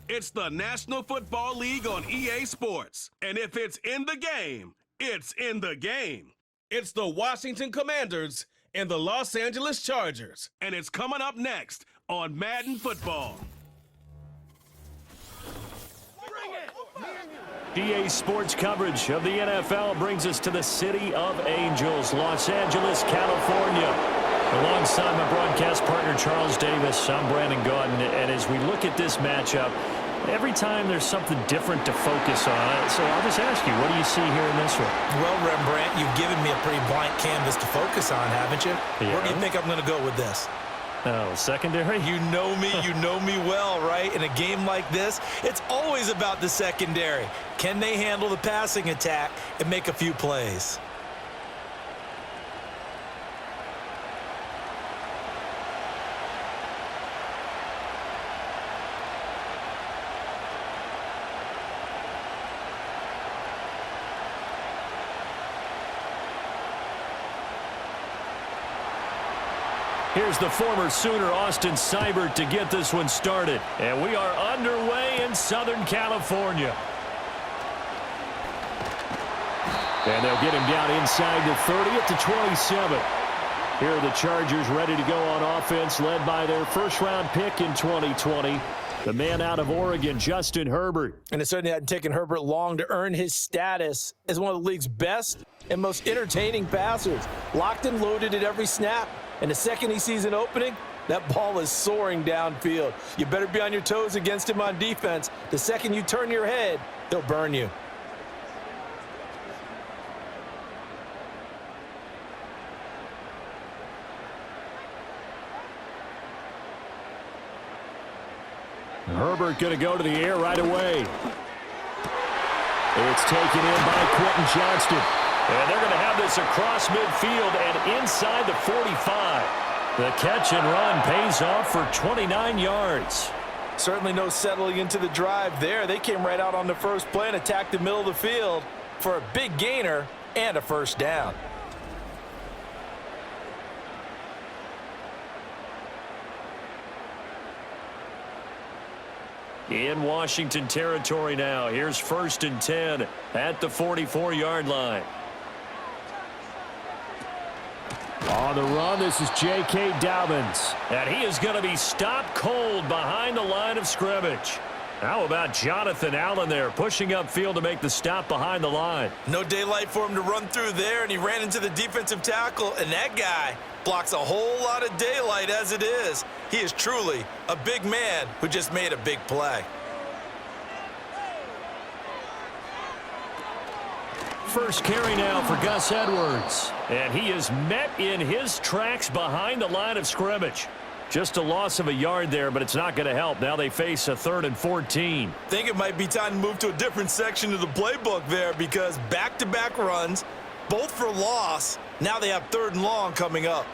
It's the National Football League on EA Sports. And if it's in the game, it's in the game. It's the Washington Commanders and the Los Angeles Chargers. And it's coming up next on Madden Football. EA Sports coverage of the NFL brings us to the City of Angels, Los Angeles, California. Alongside my broadcast partner, Charles Davis, I'm Brandon Gaudin. And as we look at this matchup, every time there's something different to focus on. So I'll just ask you, what do you see here in this one? Well, Rembrandt, you've given me a pretty blank canvas to focus on, haven't you? Yeah. Where do you think I'm going to go with this? Oh, secondary? You know me well, right? In a game like this, it's always about the secondary. Can they handle the passing attack and make a few plays? Here's the former Sooner, Austin Seibert, to get this one started. And we are underway in Southern California. And they'll get him down inside the 30 at the 27. Here are the Chargers ready to go on offense, led by their first-round pick in 2020, the man out of Oregon, Justin Herbert. And it certainly hadn't taken Herbert long to earn his status as one of the league's best and most entertaining passers. Locked and loaded at every snap. And the second he sees an opening, that ball is soaring downfield. You better be on your toes against him on defense. The second you turn your head, he'll burn you. Herbert going to go to the air right away. It's taken in by Quentin Johnston. And they're going to have this across midfield and inside the 45. The catch and run pays off for 29 yards. Certainly no settling into the drive there. They came right out on the first play and attacked the middle of the field for a big gainer and a first down. In Washington territory now. Here's 1st and 10 at the 44-yard line. On the run, this is J.K. Dobbins. And he is going to be stopped cold behind the line of scrimmage. How about Jonathan Allen there, pushing upfield to make the stop behind the line? No daylight for him to run through there, and he ran into the defensive tackle, and that guy blocks a whole lot of daylight as it is. He is truly a big man who just made a big play. First carry now for Gus Edwards. And he is met in his tracks behind the line of scrimmage. Just a loss of a yard there, but it's not going to help. Now they face a 3rd and 14. Think it might be time to move to a different section of the playbook there because back-to-back runs, both for loss. Now they have 3rd and long coming up.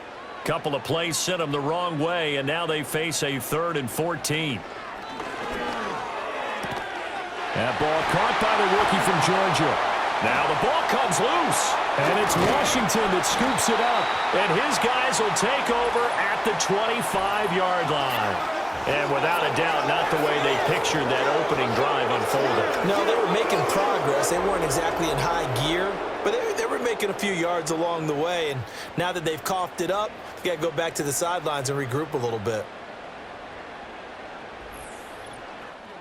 Couple of plays sent them the wrong way, and now they face a 3rd and 14. That ball caught by the rookie from Georgia. Now the ball comes loose, and it's Washington that scoops it up, and his guys will take over at the 25-yard line. And without a doubt, not the way they pictured that opening drive unfolding. No, they were making progress. They weren't exactly in high gear, but they were making a few yards along the way, and now that they've coughed it up, you got to go back to the sidelines and regroup a little bit.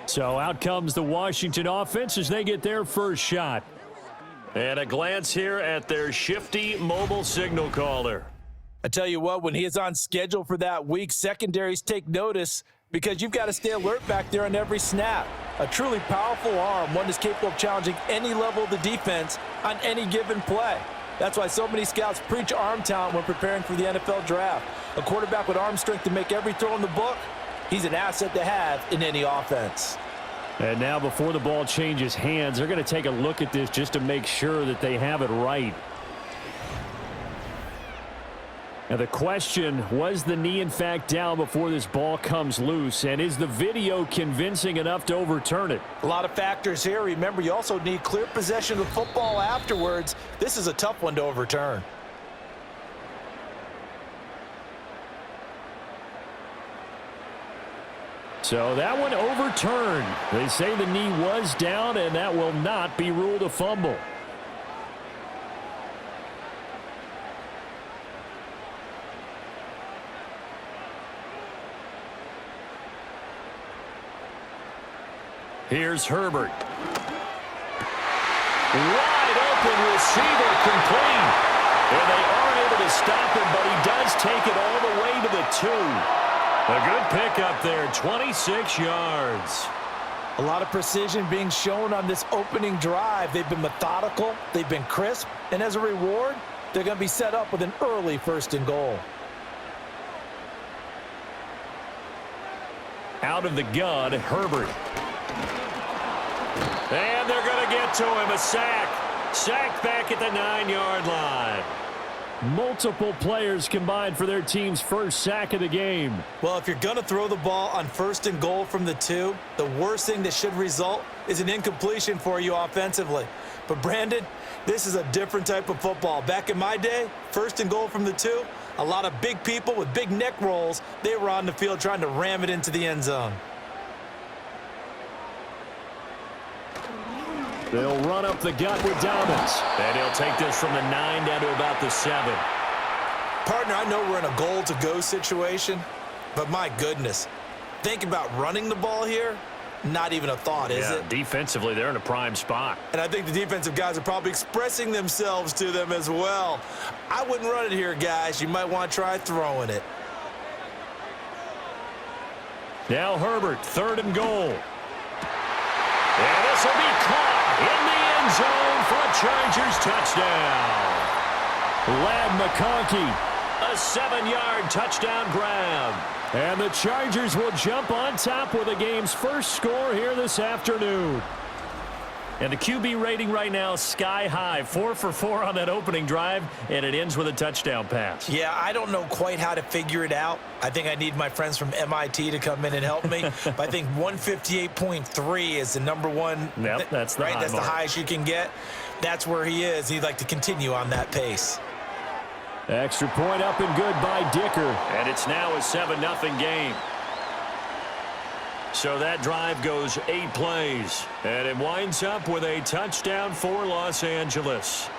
So out comes the Washington offense as they get their first shot. And a glance here at their shifty mobile signal caller. I tell you what, when he is on schedule for that week, secondaries take notice because you've got to stay alert back there on every snap. A truly powerful arm, one that's capable of challenging any level of the defense on any given play. That's why so many scouts preach arm talent when preparing for the NFL draft. A quarterback with arm strength to make every throw in the book, he's an asset to have in any offense. And now before the ball changes hands, they're going to take a look at this just to make sure that they have it right. Now the question, was the knee in fact down before this ball comes loose? And is the video convincing enough to overturn it? A lot of factors here. Remember, you also need clear possession of the football afterwards. This is a tough one to overturn. So that one overturned. They say the knee was down, and that will not be ruled a fumble. Here's Herbert. Wide open receiver complete. And they aren't able to stop him, but he does take it all the way to the 2. A good pickup there, 26 yards. A lot of precision being shown on this opening drive. They've been methodical, they've been crisp, and as a reward, they're going to be set up with an early 1st and goal. Out of the gun, Herbert. And they're going to get to him, a sack. Sacked back at the 9-yard line. Multiple players combined for their team's first sack of the game. Well, if you're going to throw the ball on 1st and goal from the 2, the worst thing that should result is an incompletion for you offensively. But, Brandon, this is a different type of football. Back in my day, 1st and goal from the 2, a lot of big people with big neck rolls, they were on the field trying to ram it into the end zone. They'll run up the gut with Dobbins. And he'll take this from the 9 down to about the 7. Partner, I know we're in a goal-to-go situation, but my goodness, think about running the ball here. Not even a thought, is it? Defensively, they're in a prime spot. And I think the defensive guys are probably expressing themselves to them as well. I wouldn't run it here, guys. You might want to try throwing it. Now Herbert, 3rd and goal. And this will be caught in the end zone for a Chargers touchdown. Ladd McConkey, a 7-yard touchdown grab. And the Chargers will jump on top with the game's first score here this afternoon. And the QB rating right now sky high, 4 for 4 on that opening drive, and it ends with a touchdown pass. Yeah, I don't know quite how to figure it out. I think I need my friends from MIT to come in and help me. But I think 158.3 is the number one. Yep, that's the high That's mark. the highest you can get. That's where he is. He'd like to continue on that pace. Extra point up and good by Dicker. And it's now a 7-0 game. So that drive goes 8 plays. And it winds up with a touchdown for Los Angeles.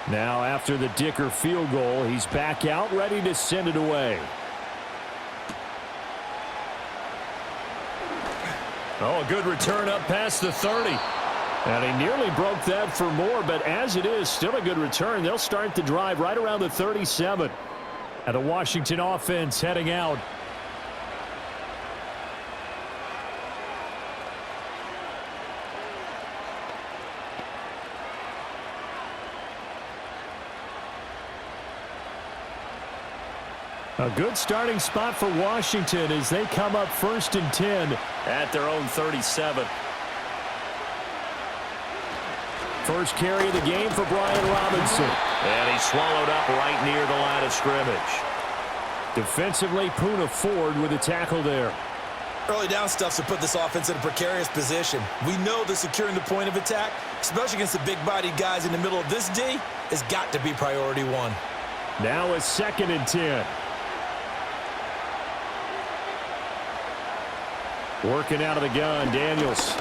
Now, after the Dicker field goal, he's back out, ready to send it away. Oh, a good return up past the 30. And he nearly broke that for more, but as it is, still a good return. They'll start the drive right around the 37. And the Washington offense heading out. A good starting spot for Washington as they come up 1st and 10 at their own 37. First carry of the game for Brian Robinson. And he's swallowed up right near the line of scrimmage. Defensively, Poona Ford with a tackle there. Early down stuff to put this offense in a precarious position. We know that securing the point of attack, especially against the big-bodied guys in the middle of this D, has got to be priority 1. Now a 2nd and 10. Working out of the gun, Daniels.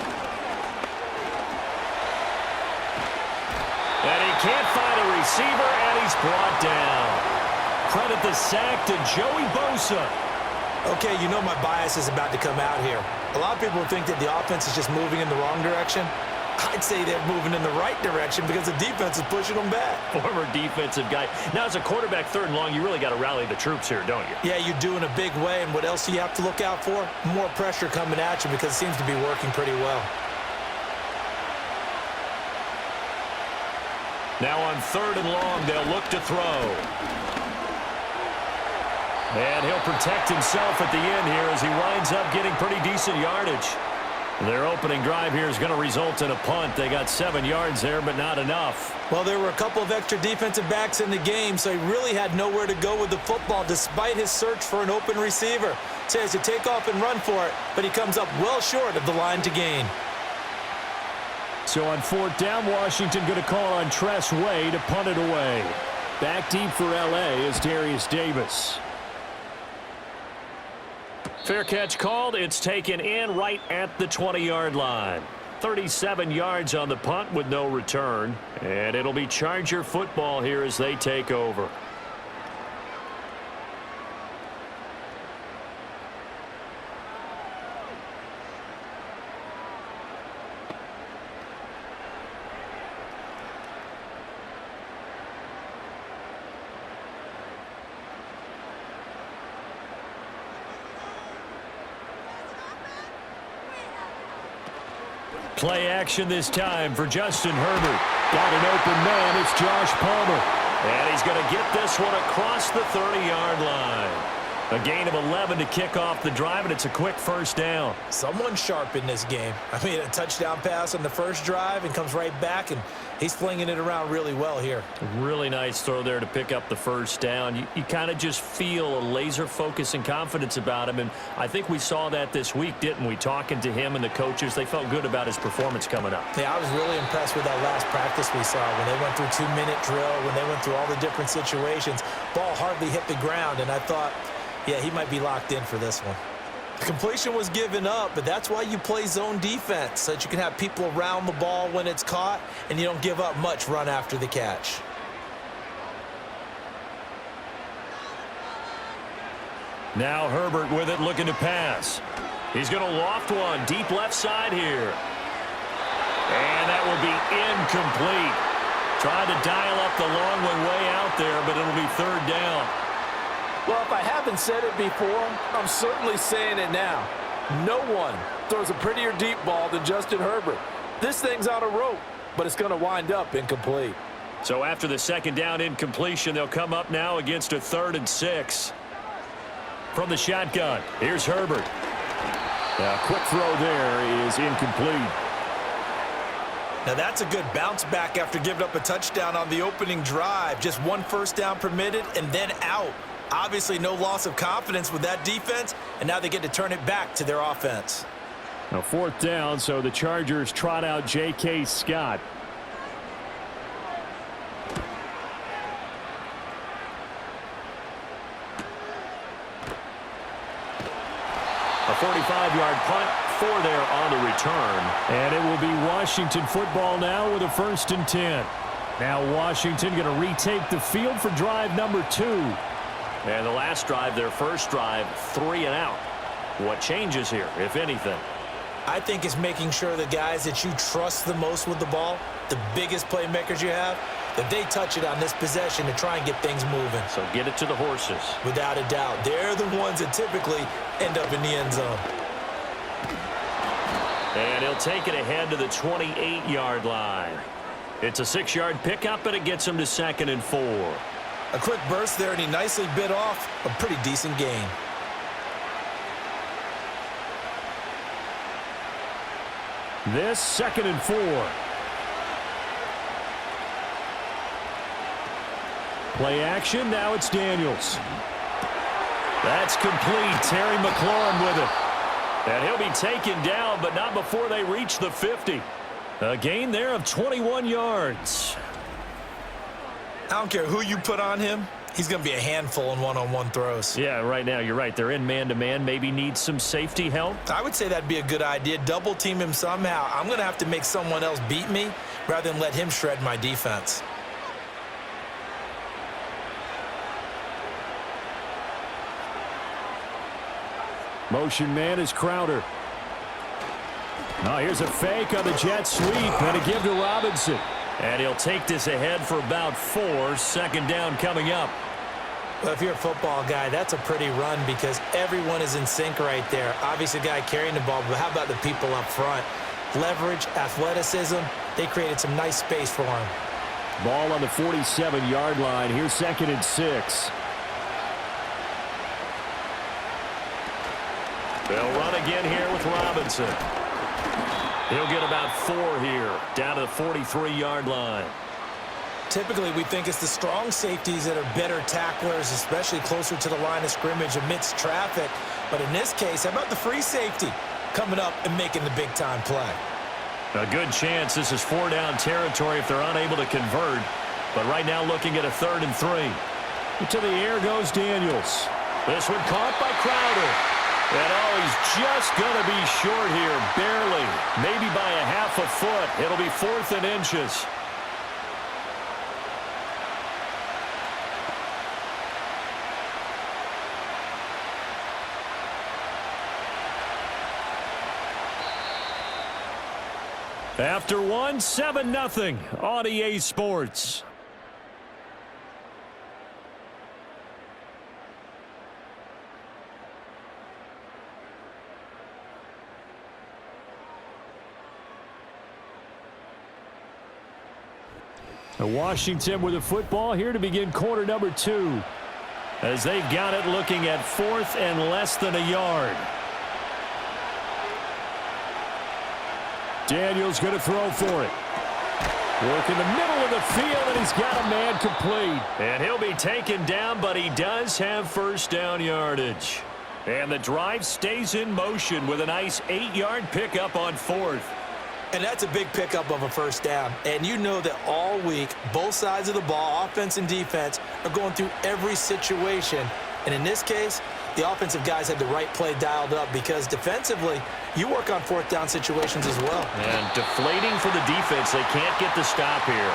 And he can't find a receiver, and he's brought down. Credit the sack to Joey Bosa. Okay, you know my bias is about to come out here. A lot of people think that the offense is just moving in the wrong direction. I'd say they're moving in the right direction because the defense is pushing them back. Former defensive guy. Now, as a quarterback, 3rd and long, you really got to rally the troops here, don't you? Yeah, you do in a big way. And what else do you have to look out for? More pressure coming at you because it seems to be working pretty well. Now on 3rd and long, they'll look to throw. And he'll protect himself at the end here as he winds up getting pretty decent yardage. Their opening drive here is going to result in a punt. They got 7 yards there, but not enough. Well, there were a couple of extra defensive backs in the game, so he really had nowhere to go with the football despite his search for an open receiver. So he has to take off and run for it, but he comes up well short of the line to gain. So on 4th down, Washington going to call on Tress Way to punt it away. Back deep for L.A. is Darius Davis. Fair catch called. It's taken in right at the 20-yard line. 37 yards on the punt with no return. And it'll be Charger football here as they take over. Play action this time for Justin Herbert. Got an open man. It's Josh Palmer. And he's going to get this one across the 30-yard line. A gain of 11 to kick off the drive, and it's a quick first down. Someone sharp in this game. I mean, a touchdown pass on the first drive and comes right back, and he's flinging it around really well here. Really nice throw there to pick up the first down. You kind of just feel a laser focus and confidence about him, and I think we saw that this week, didn't we? Talking to him and the coaches, they felt good about his performance coming up. Yeah, I was really impressed with that last practice we saw when they went through 2-minute drill, when they went through all the different situations. Ball hardly hit the ground, and I thought, yeah, he might be locked in for this one. Completion was given up, but that's why you play zone defense, so that you can have people around the ball when it's caught, and you don't give up much run after the catch. Now Herbert with it, looking to pass. He's going to loft one deep left side here. And that will be incomplete. Trying to dial up the long one way out there, but it'll be 3rd down. Well, if I haven't said it before, I'm certainly saying it now. No one throws a prettier deep ball than Justin Herbert. This thing's on a rope, but it's going to wind up incomplete. So after the 2nd down incompletion, they'll come up now against a 3rd and 6. From the shotgun, here's Herbert. A quick throw there is incomplete. Now that's a good bounce back after giving up a touchdown on the opening drive. Just 1 first down permitted and then out. Obviously no loss of confidence with that defense, and now they get to turn it back to their offense. Now 4th down, so the Chargers trot out J.K. Scott. A 45-yard punt, 4 there on the return. And it will be Washington football now with a 1st and 10. Now Washington going to retake the field for drive number 2. And the last drive, their first drive, 3 and out. What changes here, if anything? I think it's making sure the guys that you trust the most with the ball, the biggest playmakers you have, that they touch it on this possession to try and get things moving. So get it to the horses. Without a doubt. They're the ones that typically end up in the end zone. And he'll take it ahead to the 28-yard line. It's a 6-yard pickup, and it gets him to 2nd and 4. A quick burst there, and he nicely bit off a pretty decent gain. This 2nd and 4. Play action, now it's Daniels. That's complete. Terry McLaurin with it. And he'll be taken down, but not before they reach the 50. A gain there of 21 yards. I don't care who you put on him. He's going to be a handful in one-on-one throws. Yeah, right now, you're right. They're in man-to-man. Maybe needs some safety help. I would say that'd be a good idea. Double team him somehow. I'm going to have to make someone else beat me rather than let him shred my defense. Motion man is Crowder. Now here's a fake on the jet sweep and a give to Robinson. And he'll take this ahead for about 4. 2nd down coming up. Well, if you're a football guy, that's a pretty run because everyone is in sync right there. Obviously, the guy carrying the ball, but how about the people up front? Leverage, athleticism, they created some nice space for him. Ball on the 47-yard line. Here's 2nd and 6. They'll run again here with Robinson. He'll get about 4 here, down to the 43-yard line. Typically, we think it's the strong safeties that are better tacklers, especially closer to the line of scrimmage amidst traffic. But in this case, how about the free safety coming up and making the big-time play? A good chance this is 4-down territory if they're unable to convert. But right now looking at a 3rd and 3. To the air goes Daniels. This one caught by Crowder. And he's just going to be short here, barely. Maybe by a half a foot. It'll be 4th and inches. After 1, 7-0 on EA Sports. Washington with the football here to begin quarter number 2. As they've got it looking at 4th and less than a yard. Daniels going to throw for it. Work in the middle of the field, and he's got a man complete. And he'll be taken down, but he does have 1st down yardage. And the drive stays in motion with a nice 8-yard pickup on 4th. And that's a big pickup of a 1st down. And you know that all week, both sides of the ball, offense and defense, are going through every situation. And in this case, the offensive guys had the right play dialed up because defensively, you work on 4th down situations as well. And deflating for the defense. They can't get the stop here.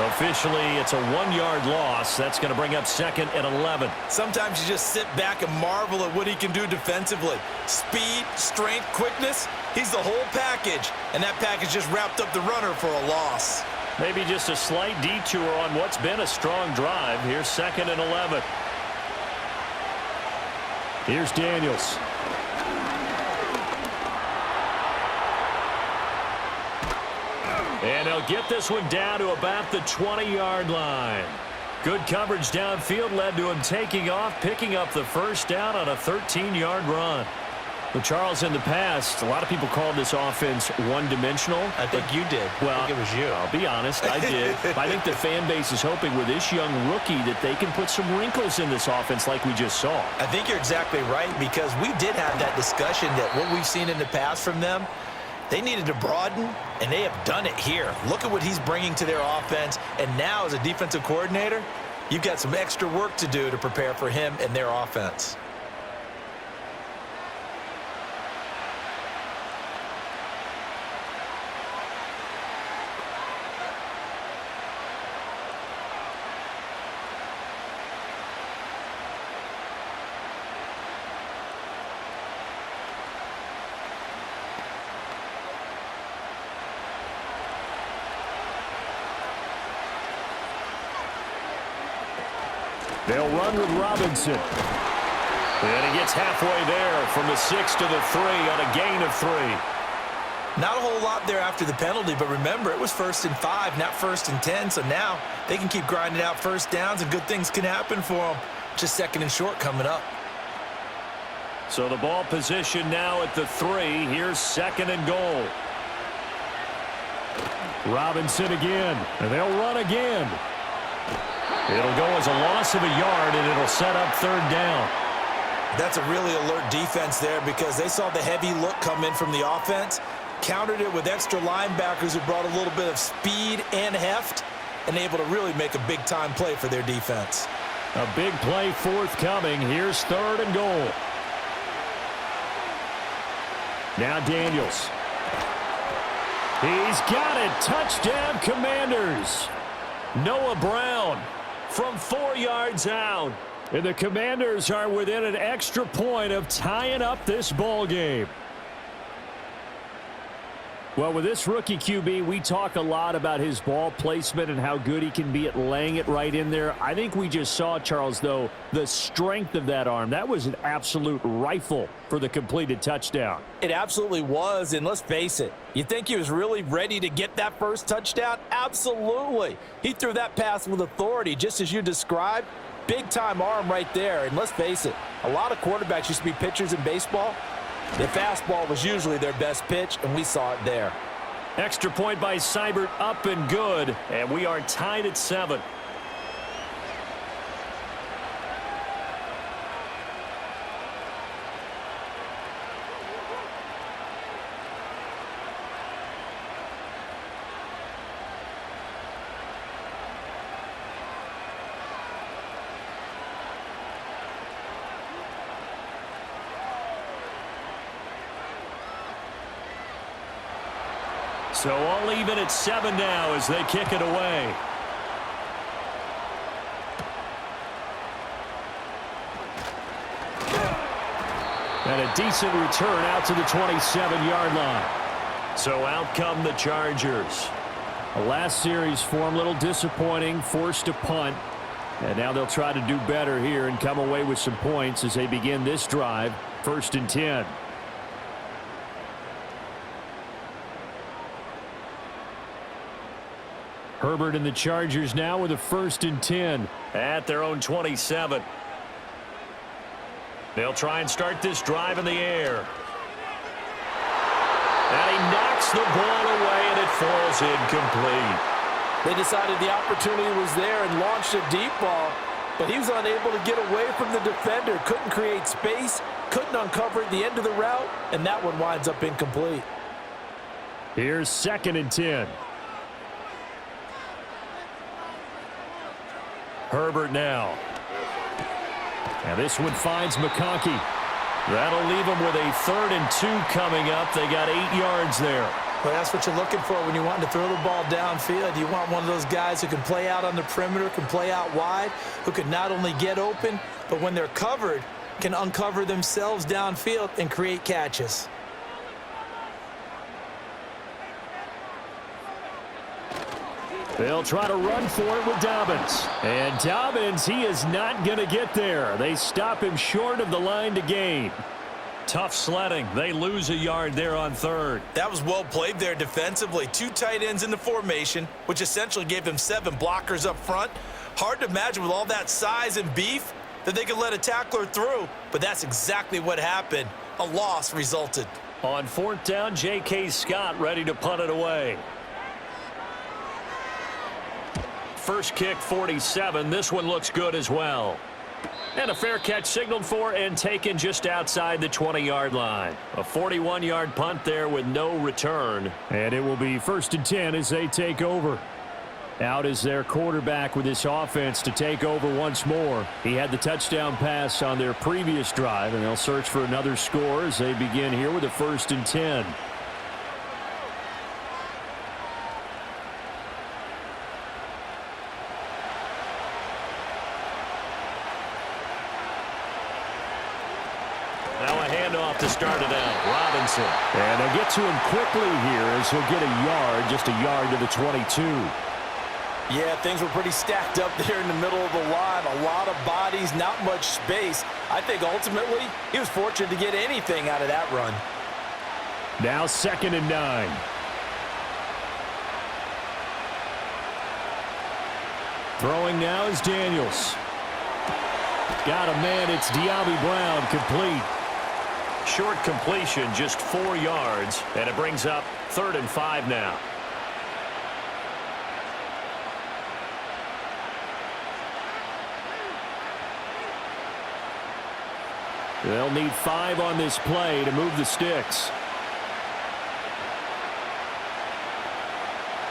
Officially, it's a 1-yard loss. That's going to bring up 2nd and 11. Sometimes you just sit back and marvel at what he can do defensively. Speed, strength, quickness, he's the whole package. And that package just wrapped up the runner for a loss. Maybe just a slight detour on what's been a strong drive. Here's 2nd and 11. Here's Daniels. And he'll get this one down to about the 20-yard line. Good coverage downfield led to him taking off, picking up the 1st down on a 13-yard run. Well, Charles, in the past, a lot of people called this offense one-dimensional. I think you did. Well, I think it was you. I'll be honest, I did. I think the fan base is hoping with this young rookie that they can put some wrinkles in this offense like we just saw. I think you're exactly right because we did have that discussion that what we've seen in the past from them, they needed to broaden, and they have done it here. Look at what he's bringing to their offense, and now as a defensive coordinator, you've got some extra work to do to prepare for him and their offense. They'll run with Robinson. And he gets halfway there from the 6 to the 3 on a gain of 3. Not a whole lot there after the penalty, but remember, it was 1st and 5, not 1st and 10, so now they can keep grinding out 1st downs and good things can happen for them. Just 2nd and short coming up. So the ball position now at the 3. Here's 2nd and goal. Robinson again, and they'll run again. It'll go as a loss of a yard, and it'll set up 3rd down. That's a really alert defense there because they saw the heavy look come in from the offense, countered it with extra linebackers who brought a little bit of speed and heft, and able to really make a big-time play for their defense. A big play forthcoming. Here's 3rd and goal. Now Daniels. He's got it. Touchdown, Commanders. Noah Brown from 4 yards out. And the Commanders are within an extra point of tying up this ball game. Well, with this rookie QB, we talk a lot about his ball placement and how good he can be at laying it right in there. I think we just saw, Charles, though, the strength of that arm. That was an absolute rifle for the completed touchdown. It absolutely was, and let's face it, you think he was really ready to get that first touchdown? Absolutely. He threw that pass with authority, just as you described. Big-time arm right there, and let's face it, a lot of quarterbacks used to be pitchers in baseball. The fastball was usually their best pitch, and we saw it there. Extra point by Seibert, up and good, and we are tied at 7. So all even at 7 now as they kick it away. And a decent return out to the 27-yard line. So out come the Chargers. The last series for them, a little disappointing, forced to punt. And now they'll try to do better here and come away with some points as they begin this drive, 1st and 10. Herbert and the Chargers now with a 1st and 10 at their own 27. They'll try and start this drive in the air. And he knocks the ball away, and it falls incomplete. They decided the opportunity was there and launched a deep ball, but he was unable to get away from the defender, couldn't create space, couldn't uncover at the end of the route, and that one winds up incomplete. Here's 2nd and 10. Herbert now. And this one finds McConkey. That'll leave them with a 3rd and 2 coming up. They got 8 yards there. Well, that's what you're looking for when you want to throw the ball downfield. You want one of those guys who can play out on the perimeter, can play out wide, who can not only get open, but when they're covered, can uncover themselves downfield and create catches. They'll try to run for it with Dobbins. And Dobbins, he is not going to get there. They stop him short of the line to gain. Tough sledding. They lose a yard there on 3rd. That was well played there defensively. 2 tight ends in the formation, which essentially gave them 7 blockers up front. Hard to imagine with all that size and beef that they could let a tackler through, but that's exactly what happened. A loss resulted. On 4th down, J.K. Scott ready to punt it away. First kick, 47. This one looks good as well. And a fair catch signaled for and taken just outside the 20-yard line. A 41-yard punt there with no return. And it will be 1st and 10 as they take over. Out is their quarterback with this offense to take over once more. He had the touchdown pass on their previous drive, and they'll search for another score as they begin here with a 1st and 10. To start it out, Robinson. And they'll get to him quickly here as he'll get a yard, just a yard to the 22. Yeah, things were pretty stacked up there in the middle of the line. A lot of bodies, not much space. I think ultimately he was fortunate to get anything out of that run. Now 2nd and 9. Throwing now is Daniels. Got a man, it's De'Ami Brown, complete. Short completion, just 4 yards, and it brings up 3rd and 5 now. They'll need 5 on this play to move the sticks.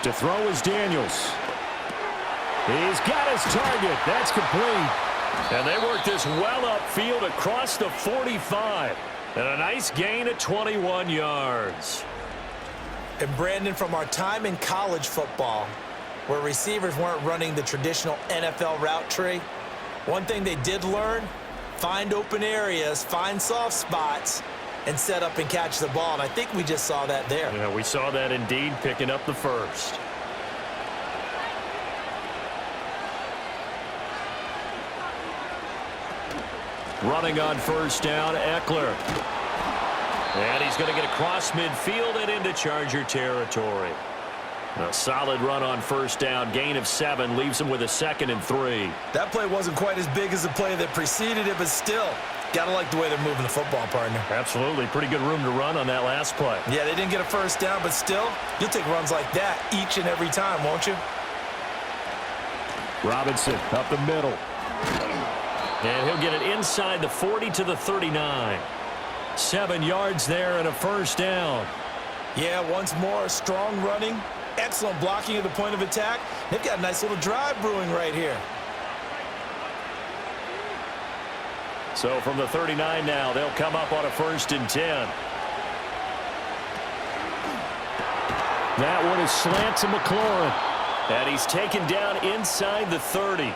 To throw is Daniels. He's got his target. That's complete. And they work this well upfield across the 45. And a nice gain at 21 yards. And Brandon, from our time in college football, where receivers weren't running the traditional NFL route tree, one thing they did learn, find open areas, find soft spots, and set up and catch the ball. And I think we just saw that there. Yeah, we saw that indeed, picking up the first. Running on 1st down, Eckler. And he's going to get across midfield and into Charger territory. A solid run on first down. Gain of 7 leaves him with a 2nd and 3. That play wasn't quite as big as the play that preceded it, but still, got to like the way they're moving the football, partner. Absolutely. Pretty good room to run on that last play. Yeah, they didn't get a first down, but still, you'll take runs like that each and every time, won't you? Robinson up the middle. And he'll get it inside the 40 to the 39. 7 yards there and a first down. Yeah, once more, strong running, excellent blocking at the point of attack. They've got a nice little drive brewing right here. So from the 39 now, they'll come up on a 1st and 10. That one is slant to McLaurin. And he's taken down inside the 30.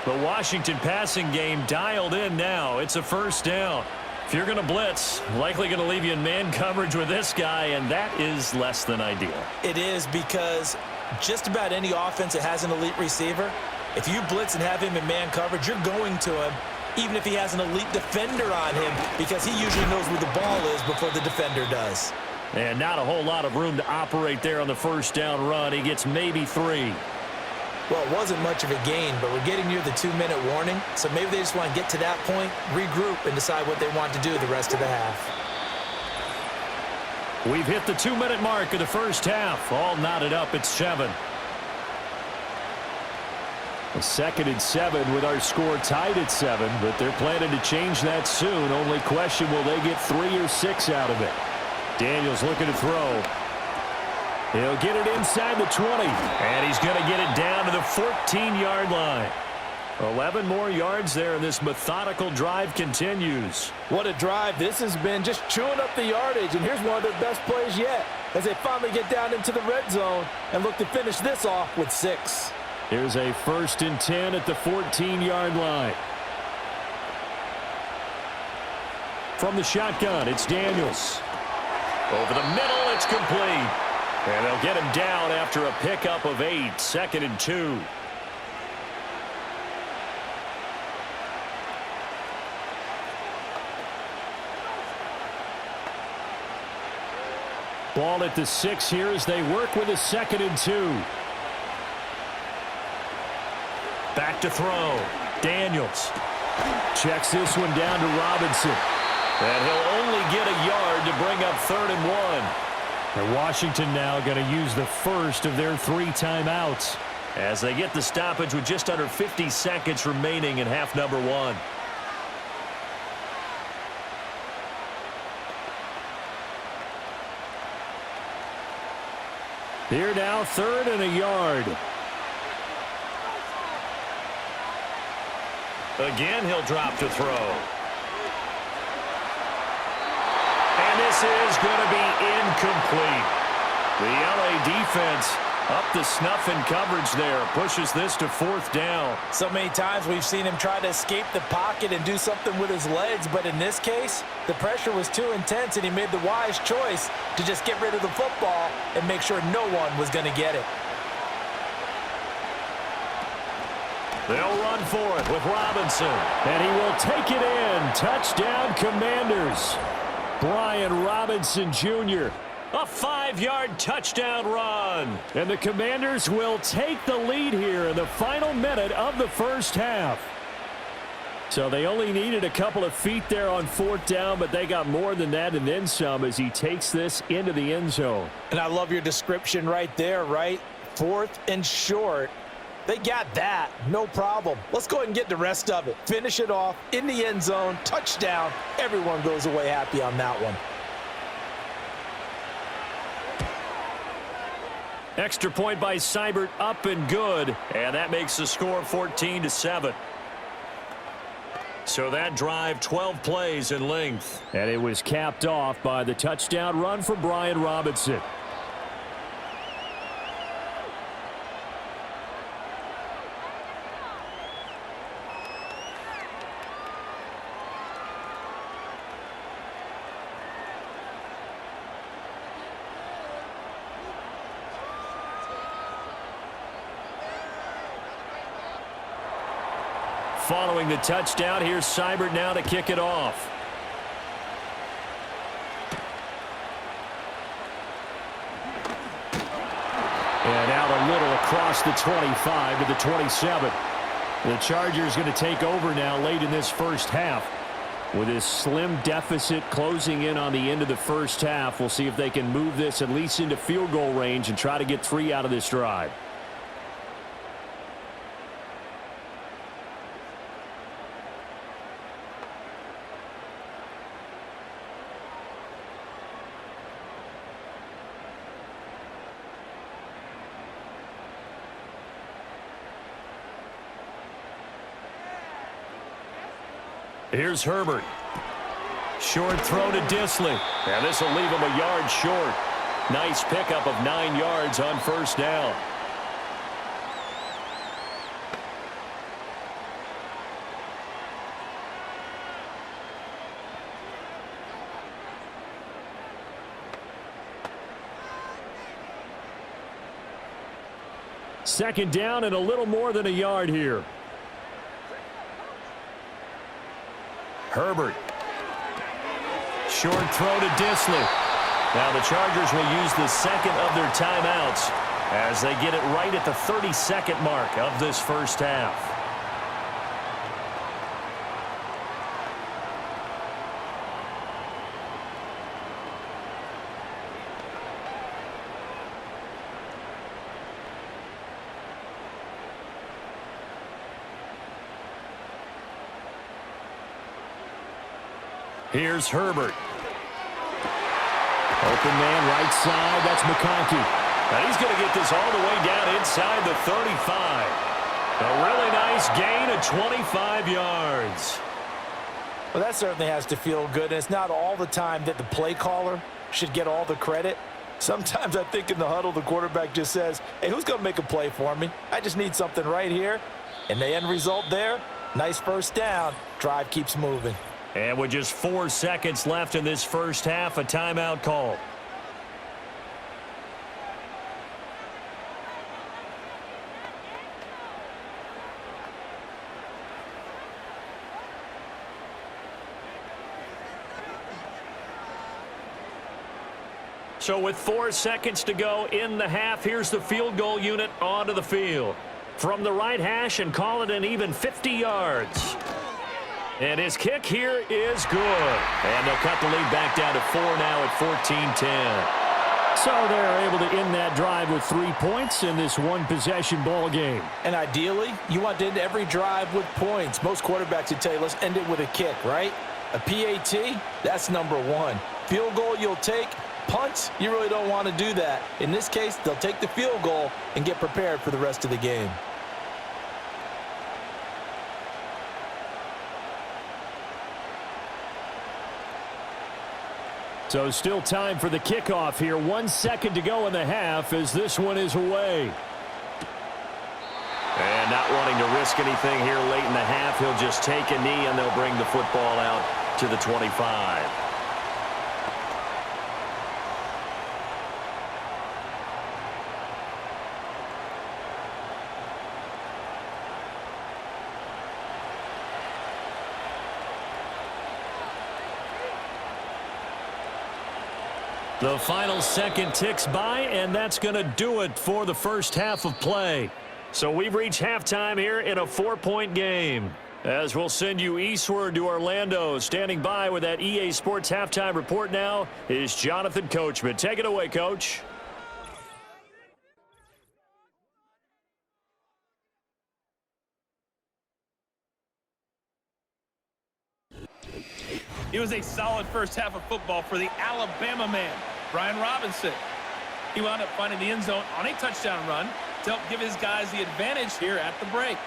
The Washington passing game dialed in now. It's a first down. If you're going to blitz, likely going to leave you in man coverage with this guy, and that is less than ideal. It is, because just about any offense that has an elite receiver, if you blitz and have him in man coverage, you're going to him, even if he has an elite defender on him, because he usually knows where the ball is before the defender does. And not a whole lot of room to operate there on the first down run. He gets maybe 3. Well, it wasn't much of a gain, but we're getting near the 2-minute warning, so maybe they just want to get to that point, regroup, and decide what they want to do the rest of the half. We've hit the 2-minute mark of the first half. All knotted up at 7. A 2nd and 7 with our score tied at 7, but they're planning to change that soon. Only question, will they get 3 or 6 out of it? Daniels looking to throw. He'll get it inside the 20, and he's going to get it down to the 14-yard line. 11 more yards there, and this methodical drive continues. What a drive. This has been just chewing up the yardage, and here's one of their best plays yet as they finally get down into the red zone and look to finish this off with 6. Here's a 1st and 10 at the 14-yard line. From the shotgun, it's Daniels. Over the middle, it's complete. And they'll get him down after a pickup of 8, 2nd and 2. Ball at the 6 here as they work with a 2nd and 2. Back to throw. Daniels checks this one down to Robinson. And he'll only get a yard to bring up 3rd and 1. And Washington now going to use the first of their 3 timeouts as they get the stoppage with just under 50 seconds remaining in half number 1. Here now, 3rd and a yard. Again, he'll drop to throw. And this is going to be incomplete. The LA defense up the snuff in coverage there. Pushes this to 4th down. So many times we've seen him try to escape the pocket and do something with his legs, but in this case, the pressure was too intense, and he made the wise choice to just get rid of the football and make sure no one was going to get it. They'll run for it with Robinson, and he will take it in. Touchdown, Commanders. Brian Robinson Jr., a 5-yard touchdown run. And the Commanders will take the lead here in the final minute of the first half. So they only needed a couple of feet there on 4th down, but they got more than that and then some as he takes this into the end zone. And I love your description right there, right? 4th and short. They got that. No problem. Let's go ahead and get the rest of it. Finish it off in the end zone. Touchdown. Everyone goes away happy on that one. Extra point by Seibert, up and good. And that makes the score 14-7. So that drive, 12 plays in length. And it was capped off by the touchdown run for Brian Robinson. Following the touchdown, here's Seibert now to kick it off. And out a little across the 25 to the 27. The Chargers going to take over now late in this first half. With this slim deficit closing in on the end of the first half, we'll see if they can move this at least into field goal range and try to get 3 out of this drive. Here's Herbert. Short throw to Disley. Now this will leave him a yard short. Nice pickup of 9 yards on first down. Second down and a little more than a yard here. Herbert. Short throw to Disley. Now the Chargers will use the second of their timeouts as they get it right at the 30-second mark of this first half. Here's Herbert. Open man right side. That's McConkey. And he's going to get this all the way down inside the 35. A really nice gain of 25 yards. Well, that certainly has to feel good. And it's not all the time that the play caller should get all the credit. Sometimes I think in the huddle, the quarterback just says, hey, who's going to make a play for me? I just need something right here. And the end result there, nice first down. Drive keeps moving. And with just 4 seconds left in this first half, a timeout call. So with 4 seconds to go in the half, here's the field goal unit onto the field. From the right hash and call it an even 50 yards. And his kick here is good. And they'll cut the lead back down to 4 now at 14-10. So they're able to end that drive with 3 points in this one-possession ball game. And ideally, you want to end every drive with points. Most quarterbacks would tell you, let's end it with a kick, right? A PAT, that's number 1. Field goal you'll take. Punts, you really don't want to do that. In this case, they'll take the field goal and get prepared for the rest of the game. So still time for the kickoff here. 1 second to go in the half as this one is away. And not wanting to risk anything here late in the half, he'll just take a knee and they'll bring the football out to the 25. The final second ticks by, and that's going to do it for the first half of play. So we've reached halftime here in a 4-point game. As we'll send you eastward to Orlando. Standing by with that EA Sports halftime report now is Jonathan Coachman. Take it away, Coach. It was a solid first half of football for the Alabama man, Brian Robinson. He wound up finding the end zone on a touchdown run to help give his guys the advantage here at the break.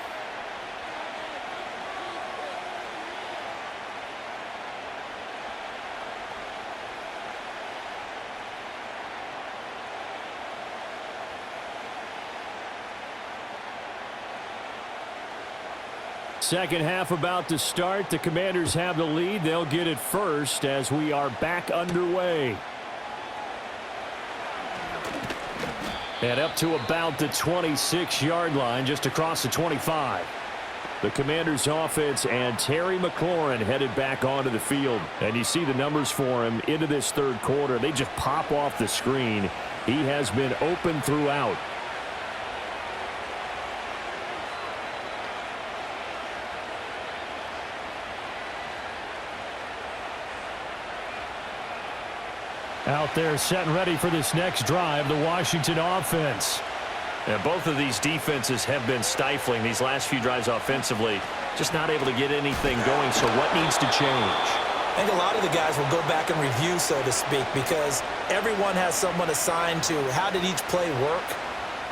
Second half about to start. The Commanders have the lead. They'll get it first as we are back underway. And up to about the 26-yard line, just across the 25. The Commanders offense and Terry McLaurin headed back onto the field. And you see the numbers for him into this third quarter. They just pop off the screen. He has been open throughout. Out there set and ready for this next drive, the Washington offense. And both of these defenses have been stifling these last few drives offensively. Just not able to get anything going, so what needs to change? I think a lot of the guys will go back and review, so to speak, because everyone has someone assigned to how did each play work.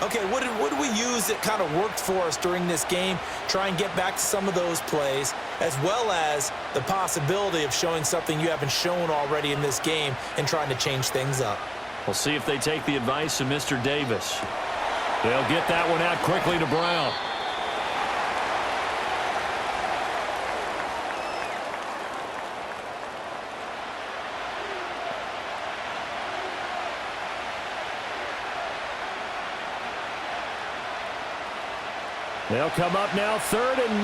Okay, what did we use that kind of worked for us during this game? Try and get back to some of those plays, as well as the possibility of showing something you haven't shown already in this game and trying to change things up. We'll see if they take the advice of Mr. Davis. They'll get that one out quickly to Brown. They'll come up now 3rd and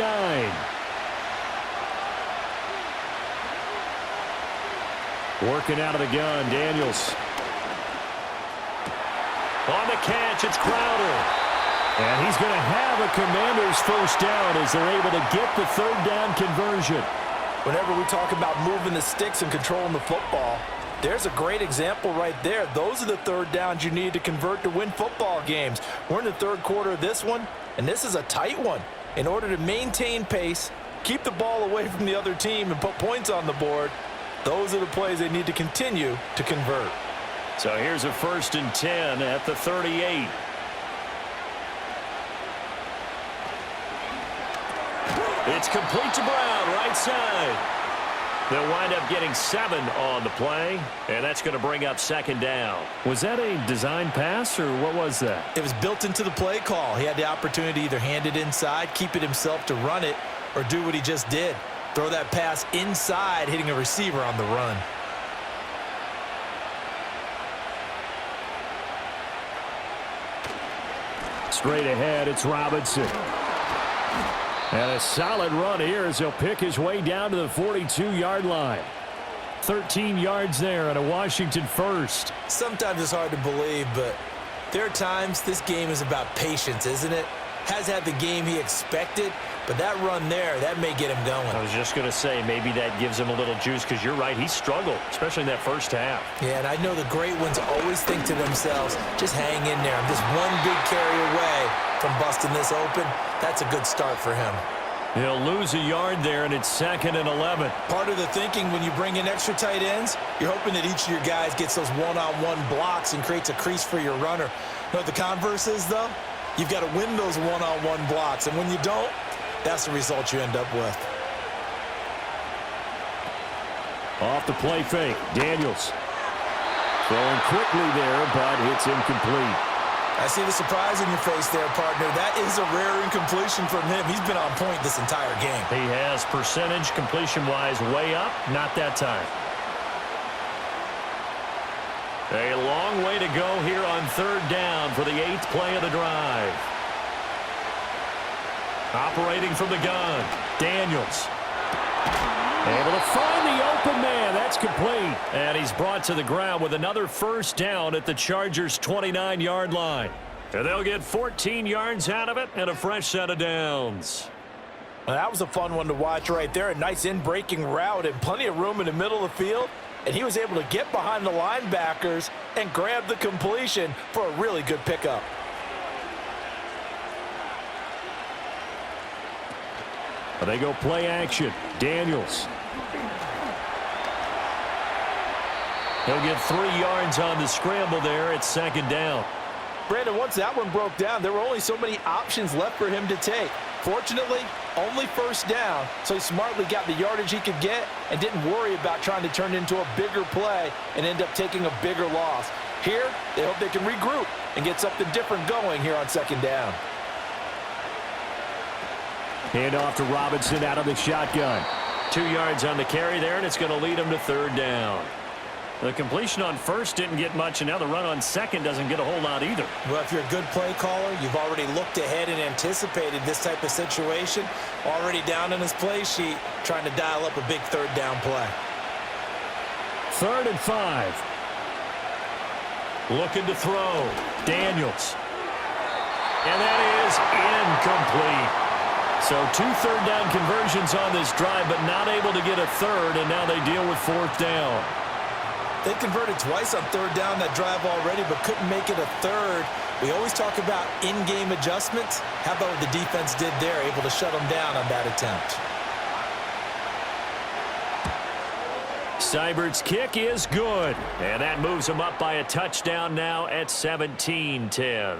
9. Working out of the gun, Daniels. On the catch, it's Crowder. And he's going to have a Commanders first down as they're able to get the 3rd down conversion. Whenever we talk about moving the sticks and controlling the football, there's a great example right there. Those are the 3rd downs you need to convert to win football games. We're in the 3rd quarter of this one, and this is a tight one. In order to maintain pace, keep the ball away from the other team, and put points on the board, those are the plays they need to continue to convert. So here's a 1st and 10 at the 38. It's complete to Brown, right side. They'll wind up getting 7 on the play, and that's going to bring up 2nd down. Was that a design pass, or what was that? It was built into the play call. He had the opportunity to either hand it inside, keep it himself to run it, or do what he just did. Throw that pass inside, hitting a receiver on the run. Straight ahead, it's Robinson. And a solid run here as he'll pick his way down to the 42-yard line. 13 yards there and a Washington first. Sometimes it's hard to believe, but there are times this game is about patience, isn't it? Has had the game he expected, but that run there, that may get him going. I was just going to say, maybe that gives him a little juice, because you're right, he struggled, especially in that first half. Yeah, and I know the great ones always think to themselves, just hang in there. I'm just one big carry away from busting this open. That's a good start for him. He'll lose a yard there, and it's 2nd and 11. Part of the thinking when you bring in extra tight ends, you're hoping that each of your guys gets those one-on-one blocks and creates a crease for your runner. You know what the converse is, though? You've got to win those one-on-one blocks, and when you don't, that's the result you end up with. Off the play fake, Daniels. Throwing quickly there, but it's incomplete. I see the surprise in your face there, partner. That is a rare incompletion from him. He's been on point this entire game. He has percentage completion-wise way up, not that time. A long way to go here on 3rd down for the 8th play of the drive. Operating from the gun, Daniels. Able to find the open man. That's complete. And he's brought to the ground with another first down at the Chargers' 29-yard line. And they'll get 14 yards out of it and a fresh set of downs. Well, that was a fun one to watch right there. A nice in-breaking route and plenty of room in the middle of the field. And he was able to get behind the linebackers and grab the completion for a really good pickup. They go play action. Daniels. He'll get 3 yards on the scramble there at 2nd down. Brandon, once that one broke down, there were only so many options left for him to take. Fortunately, only first down, so he smartly got the yardage he could get and didn't worry about trying to turn it into a bigger play and end up taking a bigger loss. Here, they hope they can regroup and get something different going here on 2nd down. Hand off to Robinson out of the shotgun. 2 yards on the carry there, and it's going to lead him to 3rd down. The completion on first didn't get much, and now the run on second doesn't get a whole lot either. Well, if you're a good play caller, you've already looked ahead and anticipated this type of situation. Already down in his play sheet, trying to dial up a big 3rd down play. 3rd and 5. Looking to throw. Daniels. And that is incomplete. So 2 third down conversions on this drive, but not able to get a third, and now they deal with 4th down. They converted twice on third down that drive already, but couldn't make it a third. We always talk about in-game adjustments. How about what the defense did there, able to shut them down on that attempt? Seibert's kick is good, and that moves him up by a touchdown now at 17-10.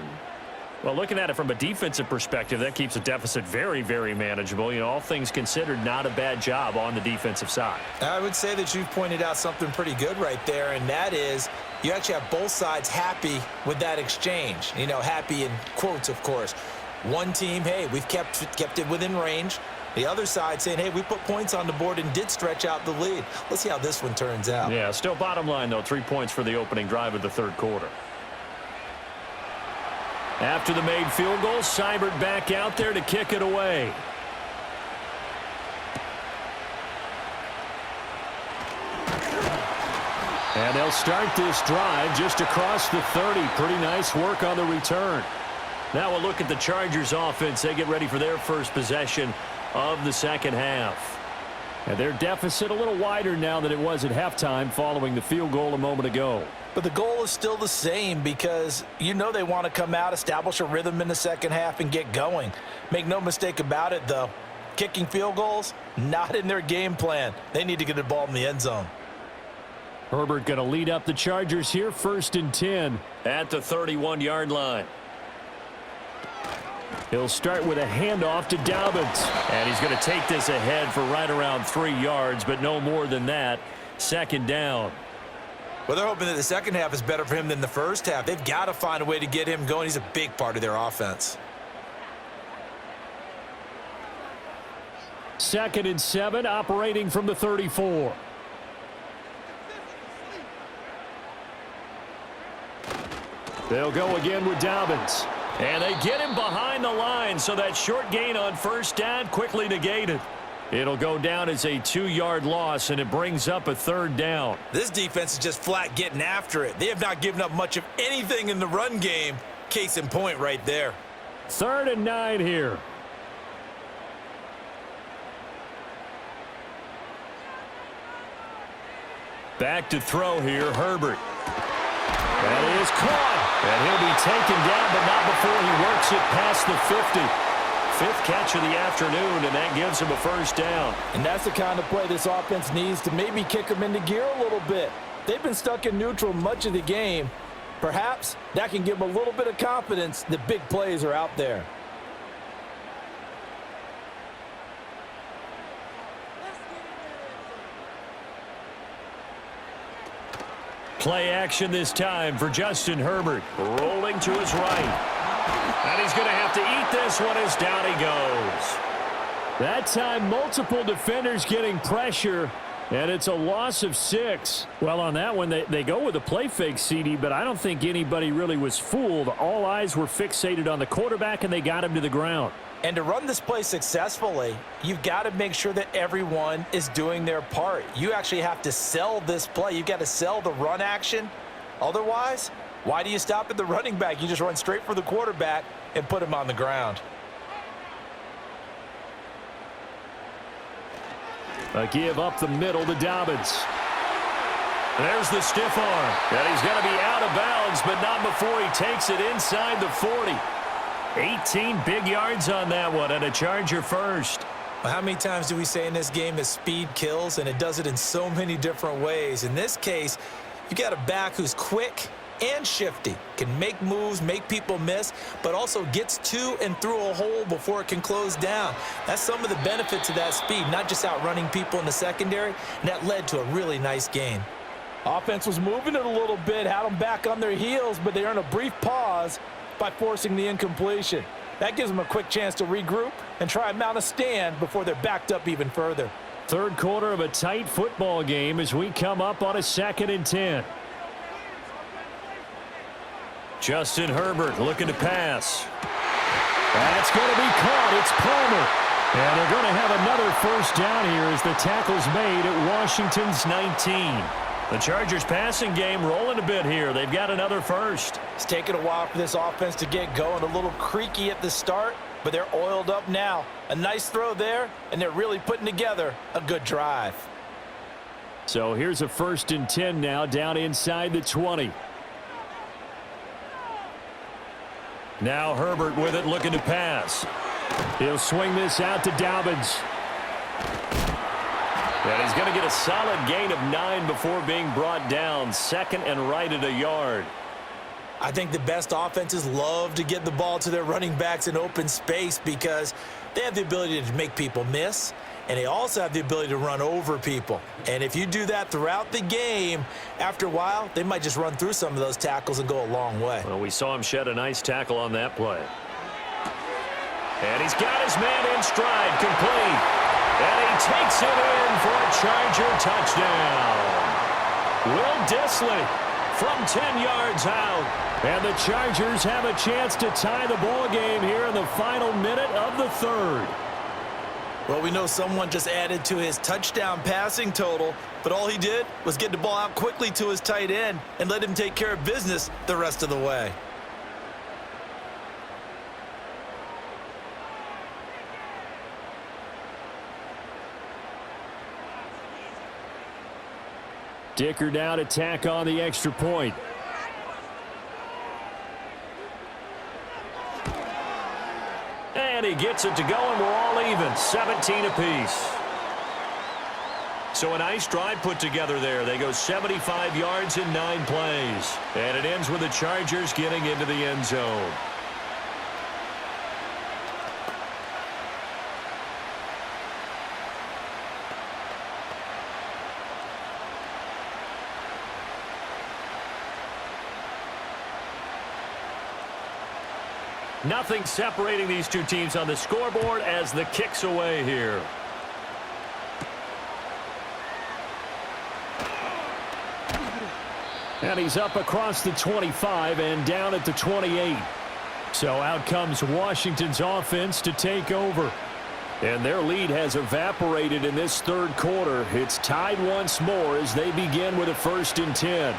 Well, looking at it from a defensive perspective, that keeps the deficit very, very manageable. You know, all things considered, not a bad job on the defensive side. I would say that you've pointed out something pretty good right there, and that is you actually have both sides happy with that exchange. You know, happy in quotes, of course. One team, hey, we've kept it within range. The other side saying, hey, we put points on the board and did stretch out the lead. Let's see how this one turns out. Yeah, still bottom line, though, 3 points for the opening drive of the third quarter. After the made field goal, Seibert back out there to kick it away. And they'll start this drive just across the 30. Pretty nice work on the return. Now we'll look at the Chargers offense. They get ready for their first possession of the second half. And their deficit a little wider now than it was at halftime following the field goal a moment ago. But the goal is still the same because you know they want to come out, establish a rhythm in the second half, and get going. Make no mistake about it, though. Kicking field goals, not in their game plan. They need to get the ball in the end zone. Herbert going to lead up the Chargers here, 1st and 10 at the 31-yard line. He'll start with a handoff to Dobbins. And he's going to take this ahead for right around 3 yards, but no more than that. 2nd down. Well, they're hoping that the second half is better for him than the first half. They've got to find a way to get him going. He's a big part of their offense. 2nd and 7, operating from the 34. They'll go again with Dobbins. And they get him behind the line, so that short gain on 1st down quickly negated. It'll go down as a 2-yard loss, and it brings up a 3rd down. This defense is just flat getting after it. They have not given up much of anything in the run game. Case in point right there. 3rd and 9 here. Back to throw here, Herbert. That is caught. And he'll be taken down, but not before he works it past the 50. 5th catch of the afternoon, and that gives him a 1st down. And that's the kind of play this offense needs to maybe kick them into gear a little bit. They've been stuck in neutral much of the game. Perhaps that can give them a little bit of confidence that big plays are out there. Play action this time for Justin Herbert. Rolling to his right. And he's going to have to eat this one as down he goes. That time, multiple defenders getting pressure, and it's a loss of 6. Well, on that one, they go with a play fake, CD, but I don't think anybody really was fooled. All eyes were fixated on the quarterback, and they got him to the ground. And to run this play successfully, you've got to make sure that everyone is doing their part. You actually have to sell this play. You've got to sell the run action. Otherwise, why do you stop at the running back? You just run straight for the quarterback and put him on the ground. A give up the middle to Dobbins. There's the stiff arm. And he's going to be out of bounds, but not before he takes it inside the 40. 18 big yards on that one, and a Charger first. Well, how many times do we say in this game that speed kills, and it does it in so many different ways? In this case, you got a back who's quick and shifty, can make moves, make people miss, but also gets to and through a hole before it can close down. That's some of the benefits of that speed, not just outrunning people in the secondary, and that led to a really nice gain. Offense was moving it a little bit, had them back on their heels, but they earned a brief pause by forcing the incompletion. That gives them a quick chance to regroup and try and mount a stand before they're backed up even further. Third quarter of a tight football game as we come up on a 2nd and 10. Justin Herbert looking to pass. That's going to be caught. It's Palmer. And they're going to have another 1st down here as the tackle's made at Washington's 19. The Chargers passing game rolling a bit here. They've got another 1st. It's taken a while for this offense to get going. A little creaky at the start, but they're oiled up now. A nice throw there, and they're really putting together a good drive. So here's a 1st and 10 now, down inside the 20. Now Herbert with it, looking to pass. He'll swing this out to Dobbins. And he's going to get a solid gain of 9 before being brought down. 2nd and right at a yard. I think the best offenses love to get the ball to their running backs in open space because they have the ability to make people miss, and they also have the ability to run over people. And if you do that throughout the game, after a while, they might just run through some of those tackles and go a long way. Well, we saw him shed a nice tackle on that play. And he's got his man in stride, complete. And he takes it in for a Charger touchdown. Will Dissly from 10 yards out. And the Chargers have a chance to tie the ball game here in the final minute of the 3rd. Well, we know someone just added to his touchdown passing total, but all he did was get the ball out quickly to his tight end and let him take care of business the rest of the way. Dicker now to tack on the extra point. And he gets it to go, and we're all even, 17 apiece. So a nice drive put together there. They go 75 yards in 9 plays. And it ends with the Chargers getting into the end zone. Nothing separating these two teams on the scoreboard as the kick's away here. And he's up across the 25 and down at the 28. So out comes Washington's offense to take over. And their lead has evaporated in this 3rd quarter. It's tied once more as they begin with a 1st and 10.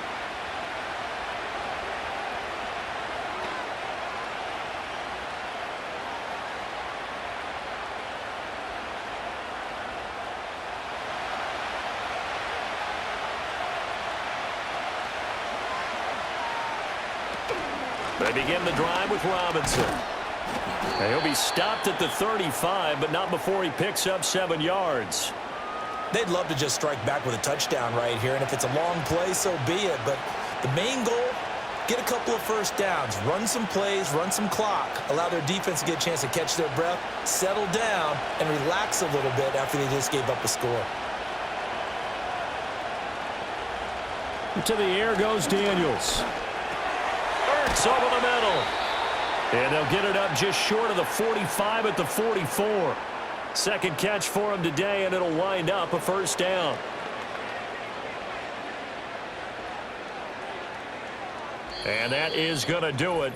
They begin the drive with Robinson. And he'll be stopped at the 35, but not before he picks up 7 yards. They'd love to just strike back with a touchdown right here, and if it's a long play, so be it. But the main goal, get a couple of 1st downs, run some plays, run some clock, allow their defense to get a chance to catch their breath, settle down, and relax a little bit after they just gave up a score. To the air goes Daniels. Over the middle. And they'll get it up just short of the 45 at the 44. 2nd catch for him today, and it'll wind up a 1st down. And that is going to do it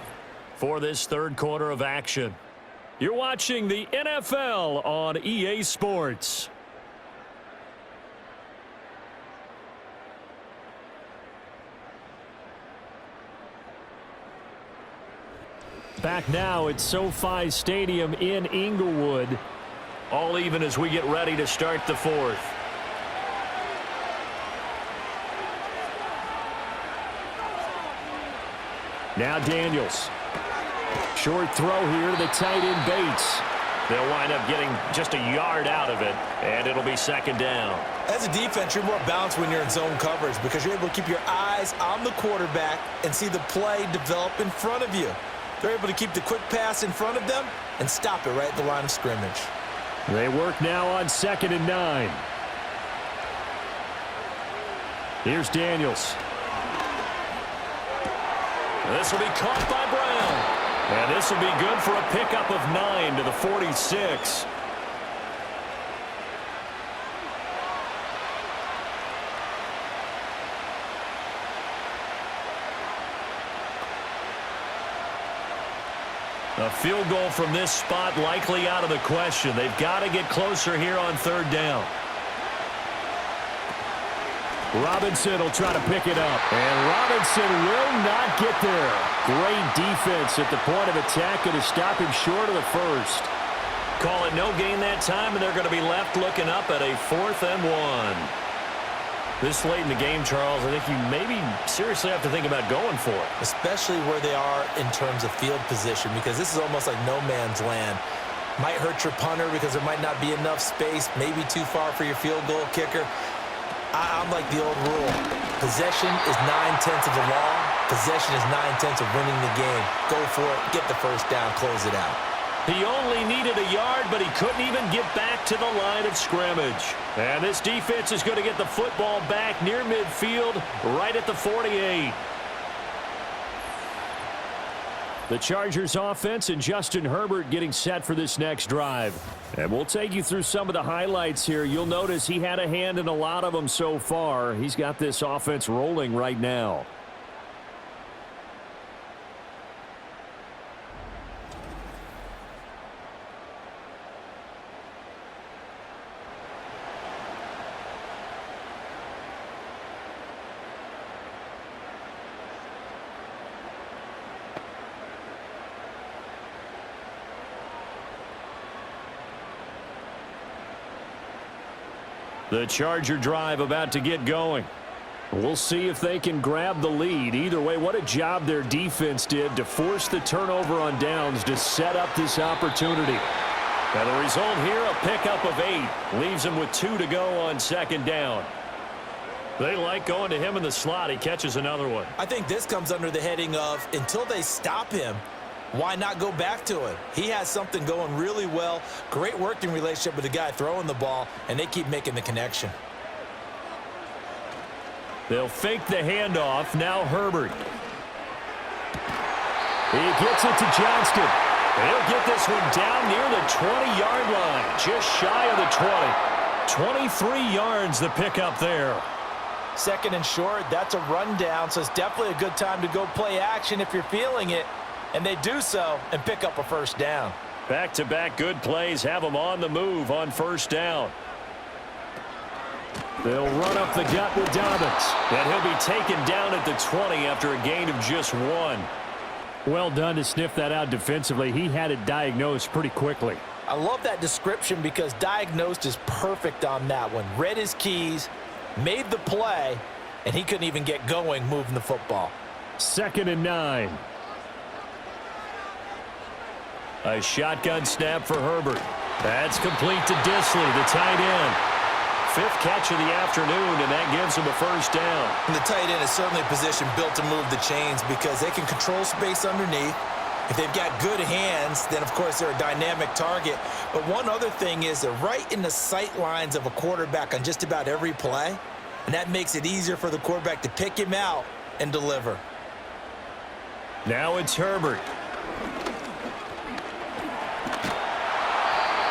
for this 3rd quarter of action. You're watching the NFL on EA Sports. Back now at SoFi Stadium in Inglewood. All even as we get ready to start the 4th. Now Daniels. Short throw here to the tight end Bates. They'll wind up getting just a yard out of it, and it'll be 2nd down. As a defense, you're more balanced when you're in zone coverage because you're able to keep your eyes on the quarterback and see the play develop in front of you. They're able to keep the quick pass in front of them and stop it right at the line of scrimmage. They work now on 2nd and 9. Here's Daniels. This will be caught by Brown. And this will be good for a pickup of 9 to the 46. A field goal from this spot likely out of the question. They've got to get closer here on 3rd down. Robinson will try to pick it up. And Robinson will not get there. Great defense at the point of attack and to stop him short of the 1st. Call it no gain that time, and they're going to be left looking up at a 4th and 1. This late in the game, Charles, I think you maybe seriously have to think about going for it. Especially where they are in terms of field position, because this is almost like no man's land. Might hurt your punter because there might not be enough space, maybe too far for your field goal kicker. I'm like the old rule. Possession is 9/10 of the law. Possession is 9/10 of winning the game. Go for it, get the first down, close it out. He only needed a yard, but he couldn't even get back to the line of scrimmage. And this defense is going to get the football back near midfield, right at the 48. The Chargers offense and Justin Herbert getting set for this next drive. And we'll take you through some of the highlights here. You'll notice he had a hand in a lot of them so far. He's got this offense rolling right now. The Charger drive about to get going. We'll see if they can grab the lead. Either way, what a job their defense did to force the turnover on downs to set up this opportunity. Now the result here, a pickup of 8. Leaves them with 2 to go on second down. They like going to him in the slot. He catches another one. I think this comes under the heading of until they stop him, why not go back to it? He has something going really well. Great working relationship with the guy throwing the ball, and they keep making the connection. They'll fake the handoff. Now Herbert. He gets it to Johnston. He'll get this one down near the 20-yard line, just shy of the 20. 23 yards the pickup there. Second and short, that's a rundown, so it's definitely a good time to go play action if you're feeling it. And they do so and pick up a first down. Back-to-back good plays have them on the move on first down. They'll run up the gut with Dobbins. And he'll be taken down at the 20 after a gain of just 1. Well done to sniff that out defensively. He had it diagnosed pretty quickly. I love that description because diagnosed is perfect on that one. Read his keys, made the play, and he couldn't even get going moving the football. 2nd and 9. A shotgun snap for Herbert. That's complete to Disley, the tight end. 5th catch of the afternoon, and that gives him a first down. And the tight end is certainly a position built to move the chains because they can control space underneath. If they've got good hands, then, of course, they're a dynamic target. But one other thing is they're right in the sight lines of a quarterback on just about every play, and that makes it easier for the quarterback to pick him out and deliver. Now it's Herbert.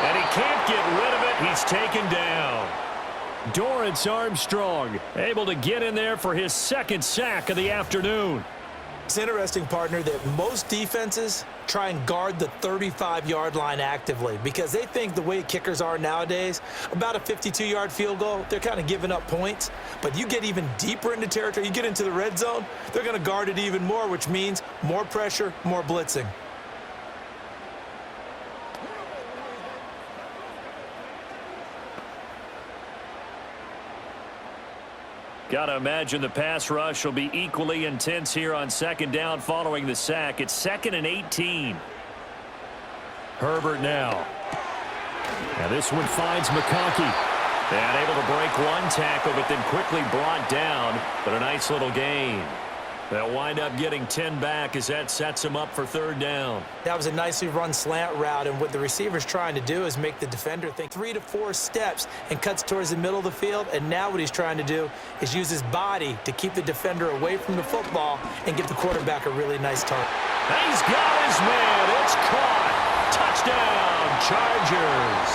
And he can't get rid of it. He's taken down. Dorrance Armstrong able to get in there for his 2nd sack of the afternoon. It's interesting, partner, that most defenses try and guard the 35-yard line actively because they think the way kickers are nowadays, about a 52-yard field goal, they're kind of giving up points. But you get even deeper into territory, you get into the red zone, they're going to guard it even more, which means more pressure, more blitzing. Got to imagine the pass rush will be equally intense here on 2nd down following the sack. It's 2nd and 18. Herbert now. Now this one finds McConkey. And able to break one tackle, but then quickly brought down. But a nice little gain. They'll wind up getting 10 back as that sets them up for 3rd down. That was a nicely run slant route, and what the receiver's trying to do is make the defender think 3 to 4 steps and cuts towards the middle of the field, and now what he's trying to do is use his body to keep the defender away from the football and give the quarterback a really nice target. He's got his man. It's caught. Touchdown, Chargers.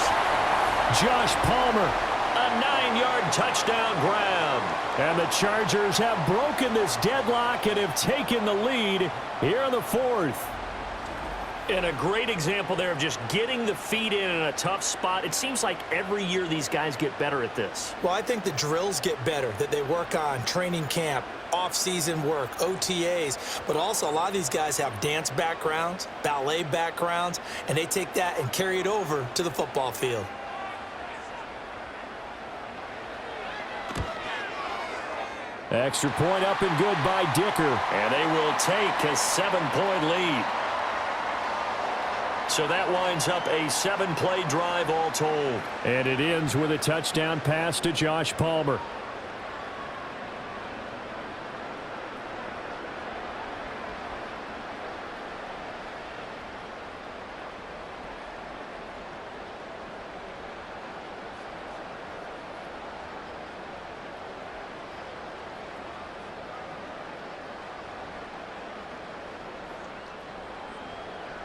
Josh Palmer, a 9-yard touchdown grab. And the Chargers have broken this deadlock and have taken the lead here in the 4th. And a great example there of just getting the feet in a tough spot. It seems like every year these guys get better at this. Well, I think the drills get better that they work on, training camp, off-season work, OTAs, but also a lot of these guys have dance backgrounds, ballet backgrounds, and they take that and carry it over to the football field. Extra point up and good by Dicker. And they will take a 7-point lead. So that winds up a 7-play drive all told. And it ends with a touchdown pass to Josh Palmer.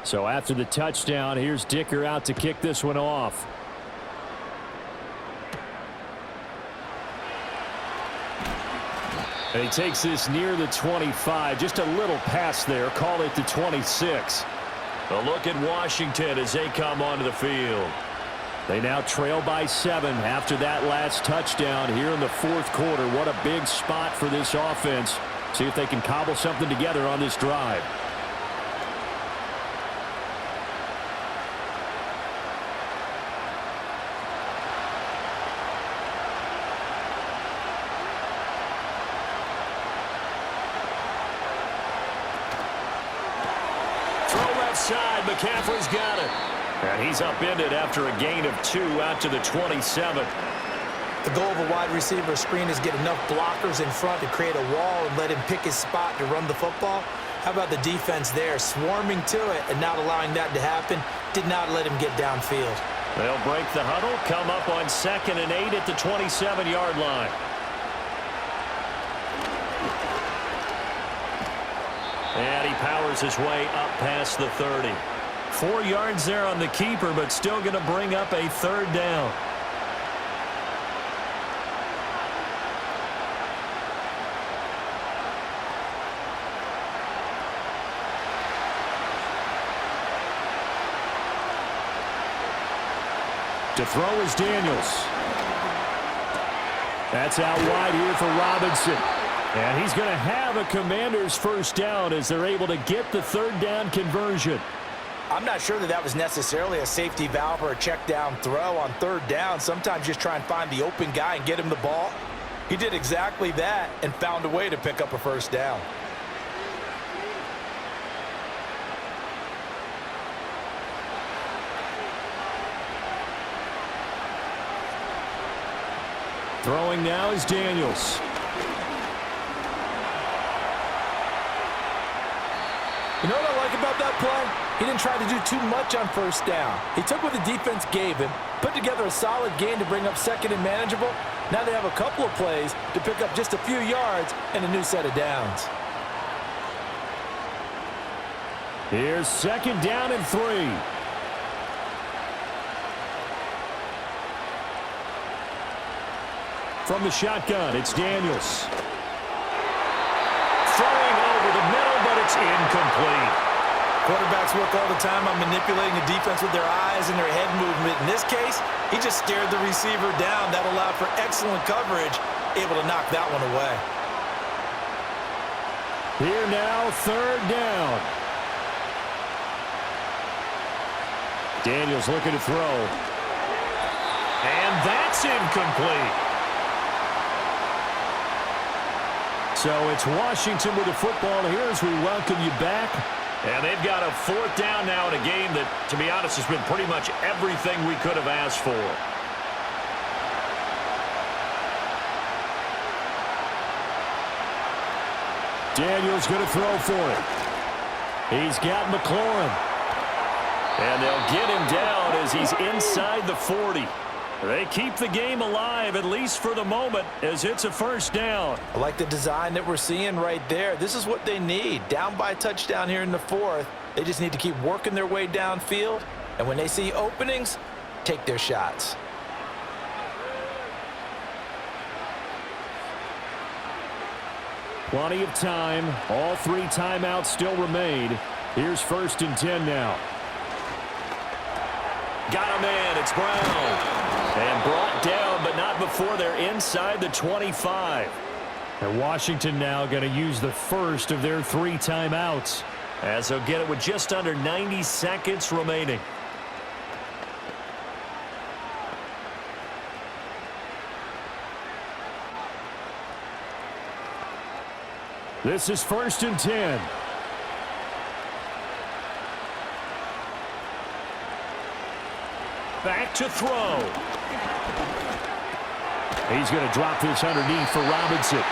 So after the touchdown, here's Dicker out to kick this one off. And he takes this near the 25. Just a little pass there. Call it the 26. A look at Washington as they come onto the field. They now trail by 7 after that last touchdown here in the fourth quarter. What a big spot for this offense. See if they can cobble something together on this drive. Side, McCaffrey's got it. And he's upended after a gain of 2 out to the 27. The goal of a wide receiver screen is get enough blockers in front to create a wall and let him pick his spot to run the football. How about the defense there, swarming to it and not allowing that to happen? Did not let him get downfield. They'll break the huddle, come up on 2nd and 8 at the 27-yard line. And he powers his way up past the 30. 4 yards there on the keeper, but still going to bring up a 3rd down. To throw is Daniels. That's out wide here for Robinson. And he's going to have a Commanders first down as they're able to get the 3rd down conversion. I'm not sure that was necessarily a safety valve or a check down throw on 3rd down. Sometimes just try and find the open guy and get him the ball. He did exactly that and found a way to pick up a first down. Throwing now is Daniels. You know what I like about that play? He didn't try to do too much on 1st down. He took what the defense gave him, put together a solid gain to bring up 2nd and manageable. Now they have a couple of plays to pick up just a few yards and a new set of downs. Here's 2nd down and 3. From the shotgun, it's Daniels. Throwing over the middle, but it's incomplete. Quarterbacks work all the time on manipulating the defense with their eyes and their head movement. In this case, he just scared the receiver down. That allowed for excellent coverage, able to knock that one away. Here now, 3rd down. Daniels looking to throw. And that's incomplete. So it's Washington with the football here as we welcome you back. And they've got a 4th down now in a game that, to be honest, has been pretty much everything we could have asked for. Daniels going to throw for it. He's got McLaurin. And they'll get him down as he's inside the 40. They keep the game alive, at least for the moment, as it's a 1st down. I like the design that we're seeing right there. This is what they need. Down by a touchdown here in the 4th. They just need to keep working their way downfield. And when they see openings, take their shots. Plenty of time. All 3 timeouts still remain. Here's 1st and 10 now. Got a man. It's Brown. And brought down, but not before they're inside the 25. And Washington now going to use the first of their 3 timeouts, as they'll get it with just under 90 seconds remaining. This is 1st and 10. Back to throw. He's going to drop this underneath for Robinson.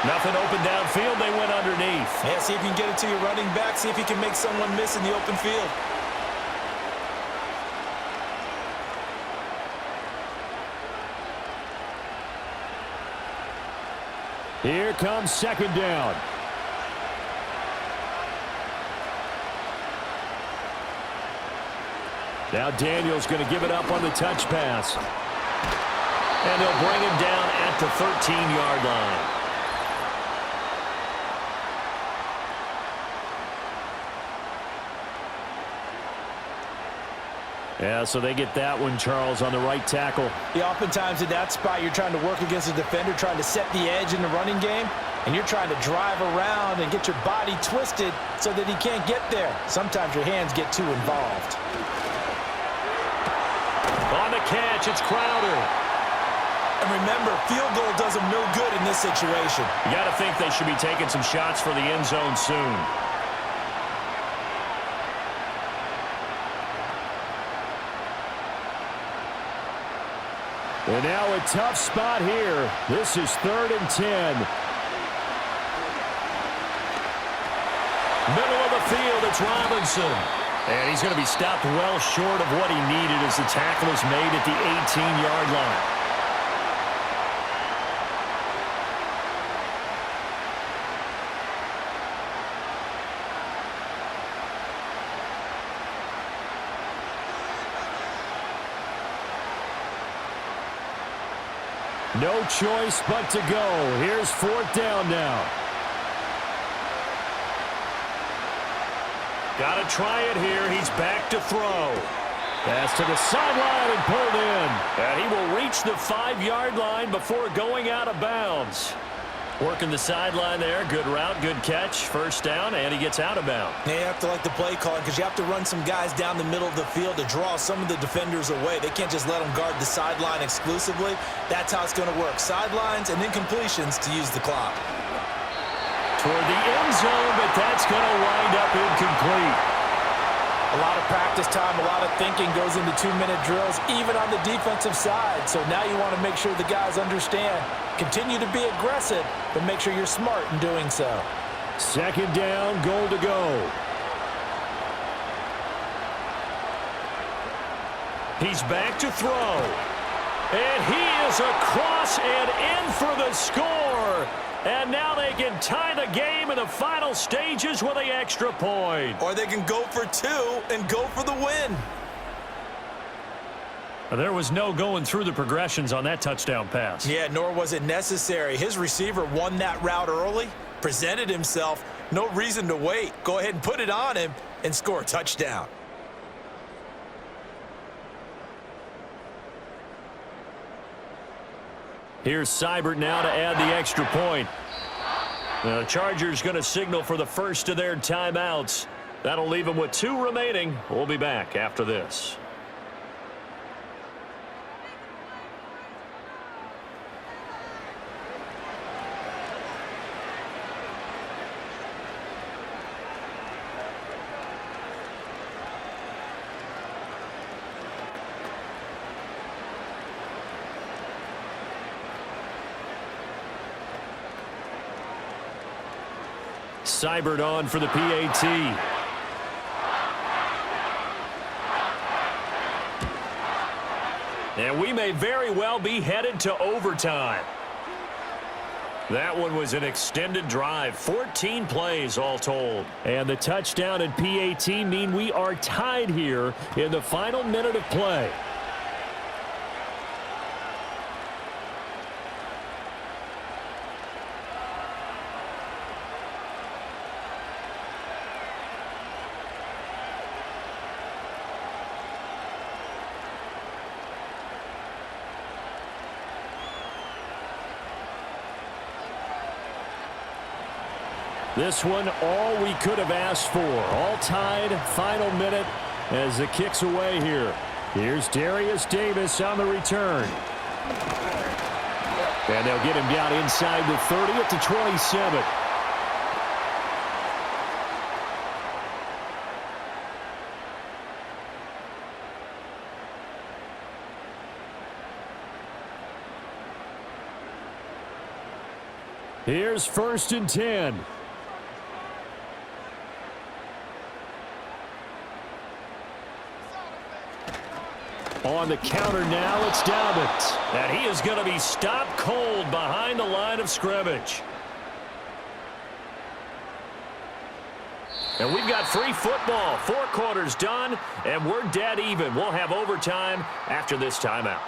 Nothing open downfield. They went underneath. Yeah, see if you can get it to your running back. See if you can make someone miss in the open field. Here comes 2nd down. Now Daniels going to give it up on the touch pass. And they'll bring him down at the 13-yard line. Yeah, so they get that one, Charles, on the right tackle. Yeah, oftentimes in that spot, you're trying to work against a defender, trying to set the edge in the running game, and you're trying to drive around and get your body twisted so that he can't get there. Sometimes your hands get too involved. On the catch, it's Crowder. And remember, field goal does them no good in this situation. You got to think they should be taking some shots for the end zone soon. And now a tough spot here. This is 3rd and 10. Middle of the field, it's Robinson. And he's going to be stopped well short of what he needed as the tackle is made at the 18-yard line. No choice but to go. Here's 4th down now. Got to try it here. He's back to throw. Pass to the sideline and pulled in. And he will reach the 5-yard line before going out of bounds. Working the sideline there. Good route, good catch. 1st down, and he gets out of bounds. Now you have to like the play calling because you have to run some guys down the middle of the field to draw some of the defenders away. They can't just let them guard the sideline exclusively. That's how it's going to work. Sidelines and then completions to use the clock. Toward the end zone, but that's going to wind up incomplete. A lot of practice time, a lot of thinking goes into 2-minute drills, even on the defensive side. So now you want to make sure the guys understand. Continue to be aggressive, but make sure you're smart in doing so. 2nd down, goal to go. He's back to throw. And he is across and in for the score. And now they can tie the game in the final stages with the extra point. Or they can go for 2 and go for the win. There was no going through the progressions on that touchdown pass. Yeah, nor was it necessary. His receiver won that route early, presented himself, no reason to wait. Go ahead and put it on him and score a touchdown. Here's Seibert now to add the extra point. The Chargers going to signal for the first of their timeouts. That'll leave them with 2 remaining. We'll be back after this. Seibert on for the PAT. And we may very well be headed to overtime. That one was an extended drive, 14 plays all told. And the touchdown and PAT mean we are tied here in the final minute of play. This one, all we could have asked for. All tied, final minute as it kicks away here. Here's Darius Davis on the return. And they'll get him down inside the 30 at the 27. Here's 1st and 10. On the counter now, it's Dobbins. And he is going to be stopped cold behind the line of scrimmage. And we've got free football. 4 quarters done, and we're dead even. We'll have overtime after this timeout.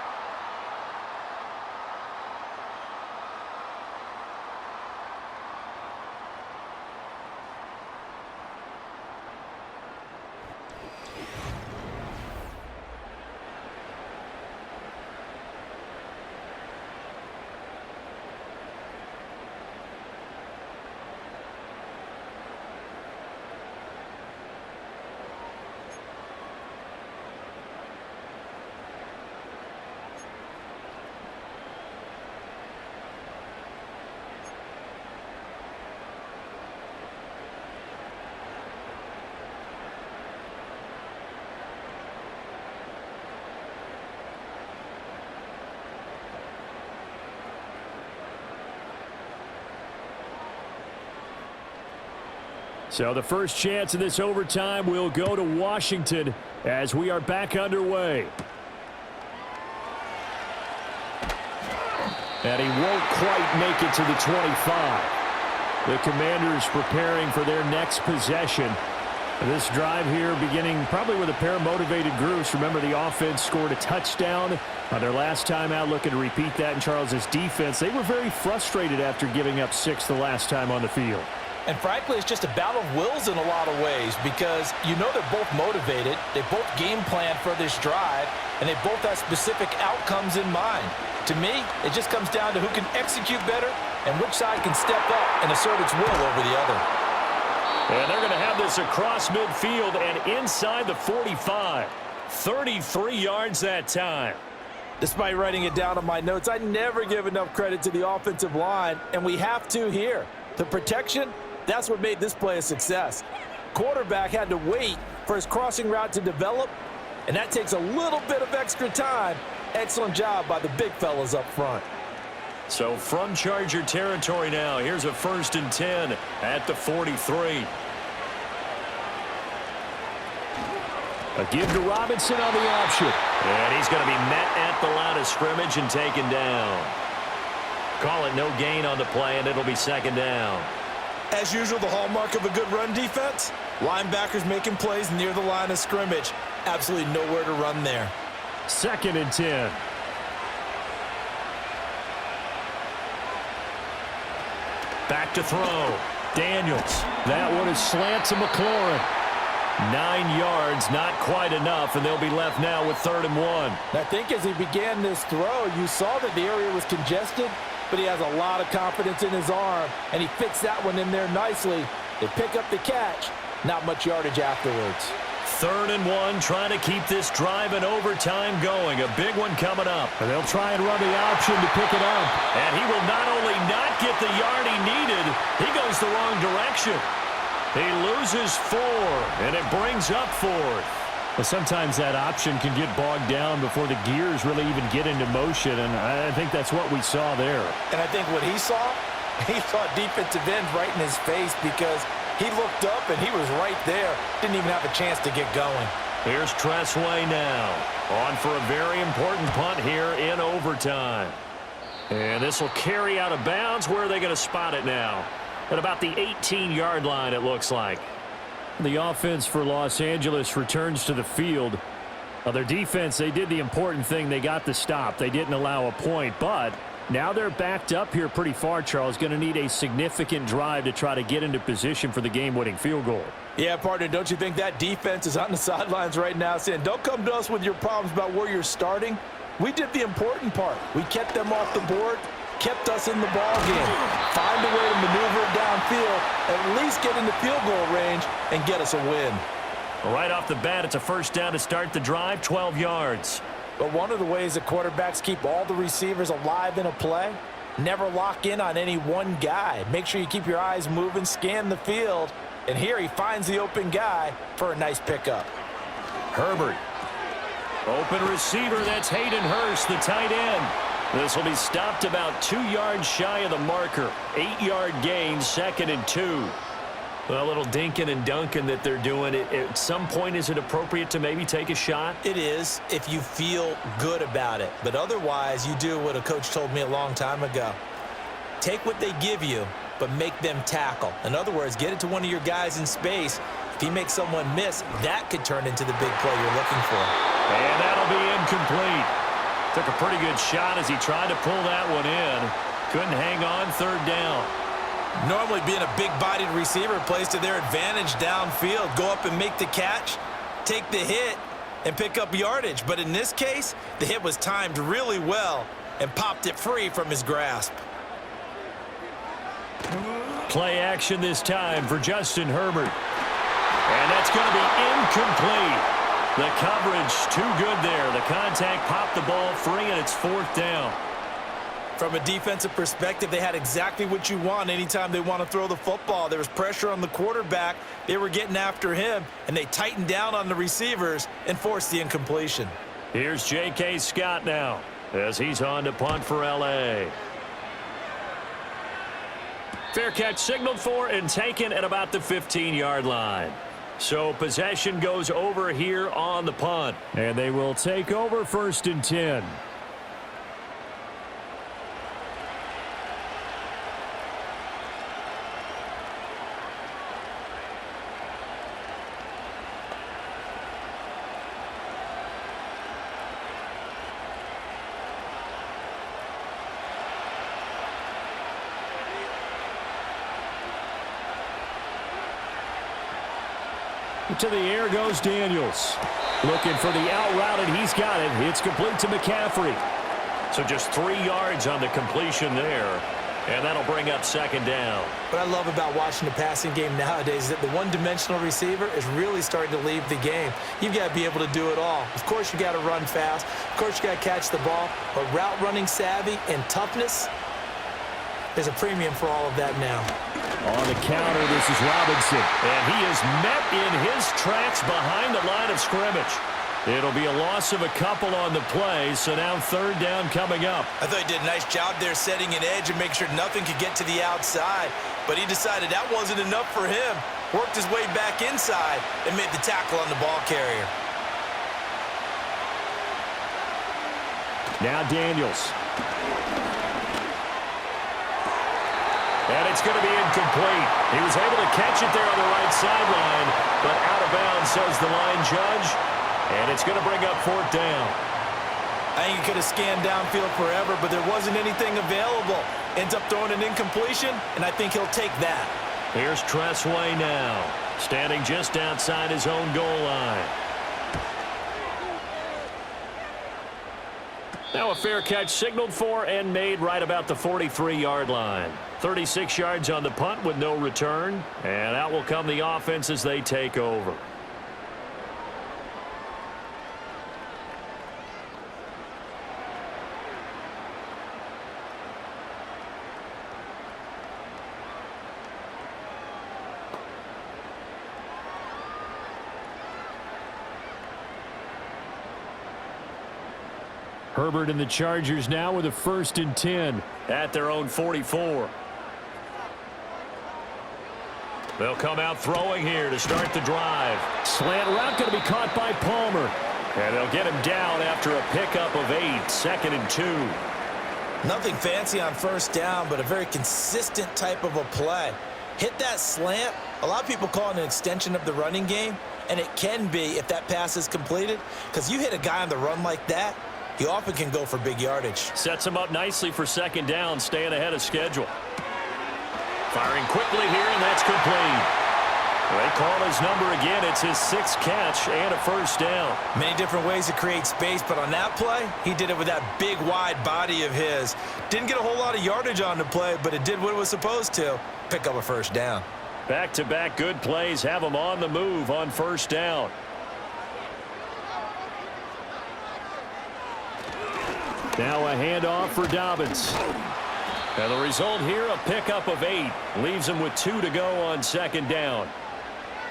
So the first chance of this overtime will go to Washington as we are back underway. And he won't quite make it to the 25. The Commanders preparing for their next possession. This drive here beginning probably with a pair of motivated groups. Remember, the offense scored a touchdown on their last time out, looking to repeat that in Charles' defense. They were very frustrated after giving up 6 the last time on the field. And frankly, it's just a battle of wills in a lot of ways because you know they're both motivated, they both game plan for this drive, and they both have specific outcomes in mind. To me, it just comes down to who can execute better and which side can step up and assert its will over the other. And they're going to have this across midfield and inside the 45. 33 yards that time. Despite writing it down on my notes, I never give enough credit to the offensive line, and we have to here. The protection, that's what made this play a success. Quarterback had to wait for his crossing route to develop, and that takes a little bit of extra time. Excellent job by the big fellas up front. So from Charger territory now, here's a 1st and 10 at the 43. A give to Robinson on the option. And he's going to be met at the line of scrimmage and taken down. Call it no gain on the play, and it'll be 2nd down. As usual, the hallmark of a good run defense, linebackers making plays near the line of scrimmage. Absolutely nowhere to run there. 2nd and 10. Back to throw. Daniels. That one is slant to McLaurin. 9 yards, not quite enough, and they'll be left now with 3rd and 1. I think as he began this throw, you saw that the area was congested, but he has a lot of confidence in his arm, and he fits that one in there nicely. They pick up the catch, not much yardage afterwards. 3rd and 1, trying to keep this drive in overtime going. A big one coming up. And they'll try and run the option to pick it up. And he will not only not get the yard he needed, he goes the wrong direction. He loses 4, and it brings up 4th. Well, sometimes that option can get bogged down before the gears really even get into motion, and I think that's what we saw there. And I think what he saw defensive end right in his face because he looked up and he was right there. Didn't even have a chance to get going. Here's Tressway now. On for a very important punt here in overtime. And this will carry out of bounds. Where are they going to spot it now? At about the 18-yard line, it looks like. The offense for Los Angeles returns to the field. Their defense, they did the important thing. They got the stop. They didn't allow a point, but now they're backed up here pretty far, Charles. Going to need a significant drive to try to get into position for the game-winning field goal. Yeah, partner, don't you think that defense is on the sidelines right now saying, don't come to us with your problems about where you're starting. We did the important part. We kept them off the board, kept us in the ball game. Find a way to maneuver it downfield, at least get into field goal range, and get us a win. Right off the bat, it's a 1st down to start the drive, 12 yards. But one of the ways that quarterbacks keep all the receivers alive in a play, never lock in on any one guy. Make sure you keep your eyes moving, scan the field, and here he finds the open guy for a nice pickup. Herbert. Open receiver, that's Hayden Hurst, the tight end. This will be stopped about 2 yards shy of the marker. 8-yard gain, 2nd and 2. A little dinking and dunking that they're doing. At some point, is it appropriate to maybe take a shot? It is if you feel good about it. But otherwise, you do what a coach told me a long time ago. Take what they give you, but make them tackle. In other words, get it to one of your guys in space. If he makes someone miss, that could turn into the big play you're looking for. And that'll be incomplete. Took a pretty good shot as he tried to pull that one in. Couldn't hang on, 3rd down. Normally being a big-bodied receiver plays to their advantage downfield. Go up and make the catch, take the hit, and pick up yardage. But in this case, the hit was timed really well and popped it free from his grasp. Play action this time for Justin Herbert. And that's going to be incomplete. The coverage too good there. The contact popped the ball free, and it's 4th down. From a defensive perspective, they had exactly what you want anytime they want to throw the football. There was pressure on the quarterback. They were getting after him, and they tightened down on the receivers and forced the incompletion. Here's J.K. Scott now as he's on to punt for L.A. Fair catch signaled for and taken at about the 15-yard line. So possession goes over here on the punt. And they will take over 1st and 10. To the air goes Daniels. Looking for the out route, and he's got it. It's complete to McCaffrey. So just 3 yards on the completion there. And that'll bring up 2nd down. What I love about watching the passing game nowadays is that the one-dimensional receiver is really starting to leave the game. You've got to be able to do it all. Of course, you got to run fast. Of course, you got to catch the ball. But route running savvy and toughness, there's a premium for all of that now. On the counter, this is Robinson. And he is met in his tracks behind the line of scrimmage. It'll be a loss of a couple on the play, so now 3rd down coming up. I thought he did a nice job there setting an edge and make sure nothing could get to the outside. But he decided that wasn't enough for him. Worked his way back inside and made the tackle on the ball carrier. Now Daniels. And it's going to be incomplete. He was able to catch it there on the right sideline, but out of bounds, says the line judge. And it's going to bring up 4th down. I think he could have scanned downfield forever, but there wasn't anything available. Ends up throwing an incompletion, and I think he'll take that. Here's Tressway now, standing just outside his own goal line. Now a fair catch signaled for and made right about the 43-yard line. 36 yards on the punt with no return. And out will come the offense as they take over. Herbert and the Chargers now with a 1st and 10 at their own 44. They'll come out throwing here to start the drive. Slant route going to be caught by Palmer. And they'll get him down after a pickup of 8, 2nd and 2. Nothing fancy on 1st down, but a very consistent type of a play. Hit that slant. A lot of people call it an extension of the running game, and it can be if that pass is completed, because you hit a guy on the run like that, he often can go for big yardage. Sets him up nicely for 2nd down, staying ahead of schedule. Firing quickly here, and that's complete. They call his number again. It's his 6th catch and a 1st down. Many different ways to create space, but on that play, he did it with that big, wide body of his. Didn't get a whole lot of yardage on the play, but it did what it was supposed to, pick up a 1st down. Back-to-back good plays have him on the move on 1st down. Now a handoff for Dobbins. And the result here, a pickup of 8. Leaves him with 2 to go on 2nd down.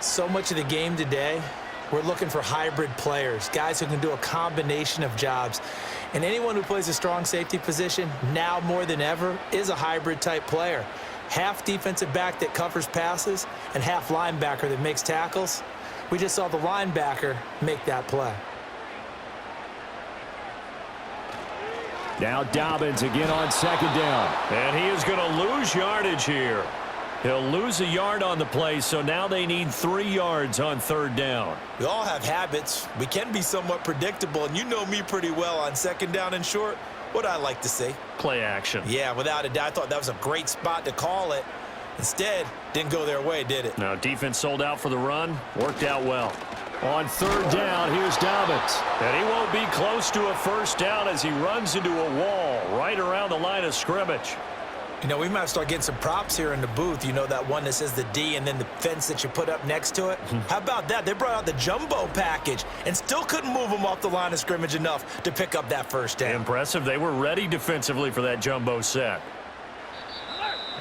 So much of the game today we're looking for hybrid players, guys who can do a combination of jobs. And anyone who plays a strong safety position, now more than ever, is a hybrid type player. Half defensive back that covers passes and half linebacker that makes tackles. We just saw the linebacker make that play. Now Dobbins again on second down. And he is going to lose yardage here. He'll lose a yard on the play, so now they need 3 yards on third down. We all have habits. We can be somewhat predictable, and you know me pretty well on second down and short. What I like to see. Play action. Yeah, without a doubt. I thought that was a great spot to call it. Instead, didn't go their way, did it? Now defense sold out for the run. Worked out well. On third down, here's Dobbins. And he won't be close to a first down as he runs into a wall right around the line of scrimmage. You know, we might start getting some props here in the booth. You know, that one that says the D and then the fence that you put up next to it? How about that? They brought out the jumbo package and still couldn't move them off the line of scrimmage enough to pick up that first down. Impressive. They were ready defensively for that jumbo set.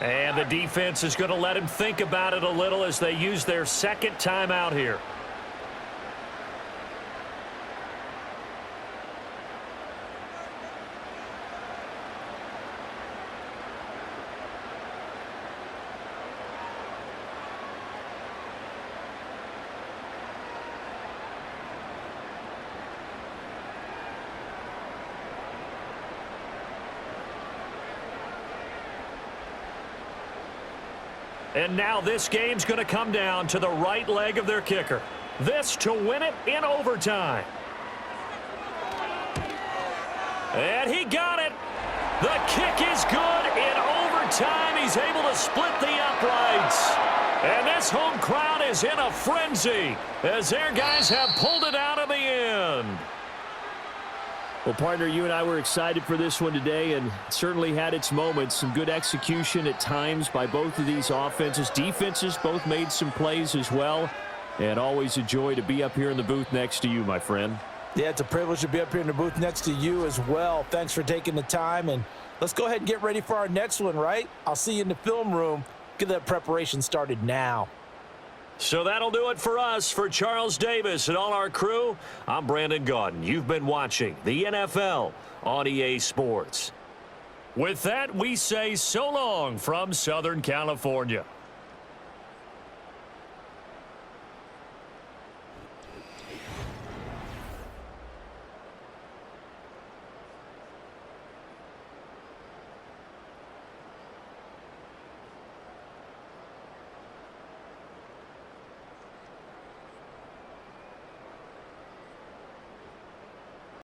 And the defense is going to let him think about it a little as they use their second timeout here. And now this game's going to come down to the right leg of their kicker. This to win it in overtime. And he got it. The kick is good in overtime. He's able to split the uprights. And this home crowd is in a frenzy as their guys have pulled it out in the end. Well, partner, you and I were excited for this one today, and certainly had its moments. Some good execution at times by both of these offenses. Defenses both made some plays as well. And always a joy to be up here in the booth next to you, my friend. Yeah, it's a privilege to be up here in the booth next to you as well. Thanks for taking the time, and let's go ahead and get ready for our next one, right? I'll see you in the film room. Get that preparation started now. So that'll do it for us. For Charles Davis and all our crew, I'm Brandon Gaudin. You've been watching the NFL on EA Sports. With that, we say so long from Southern California.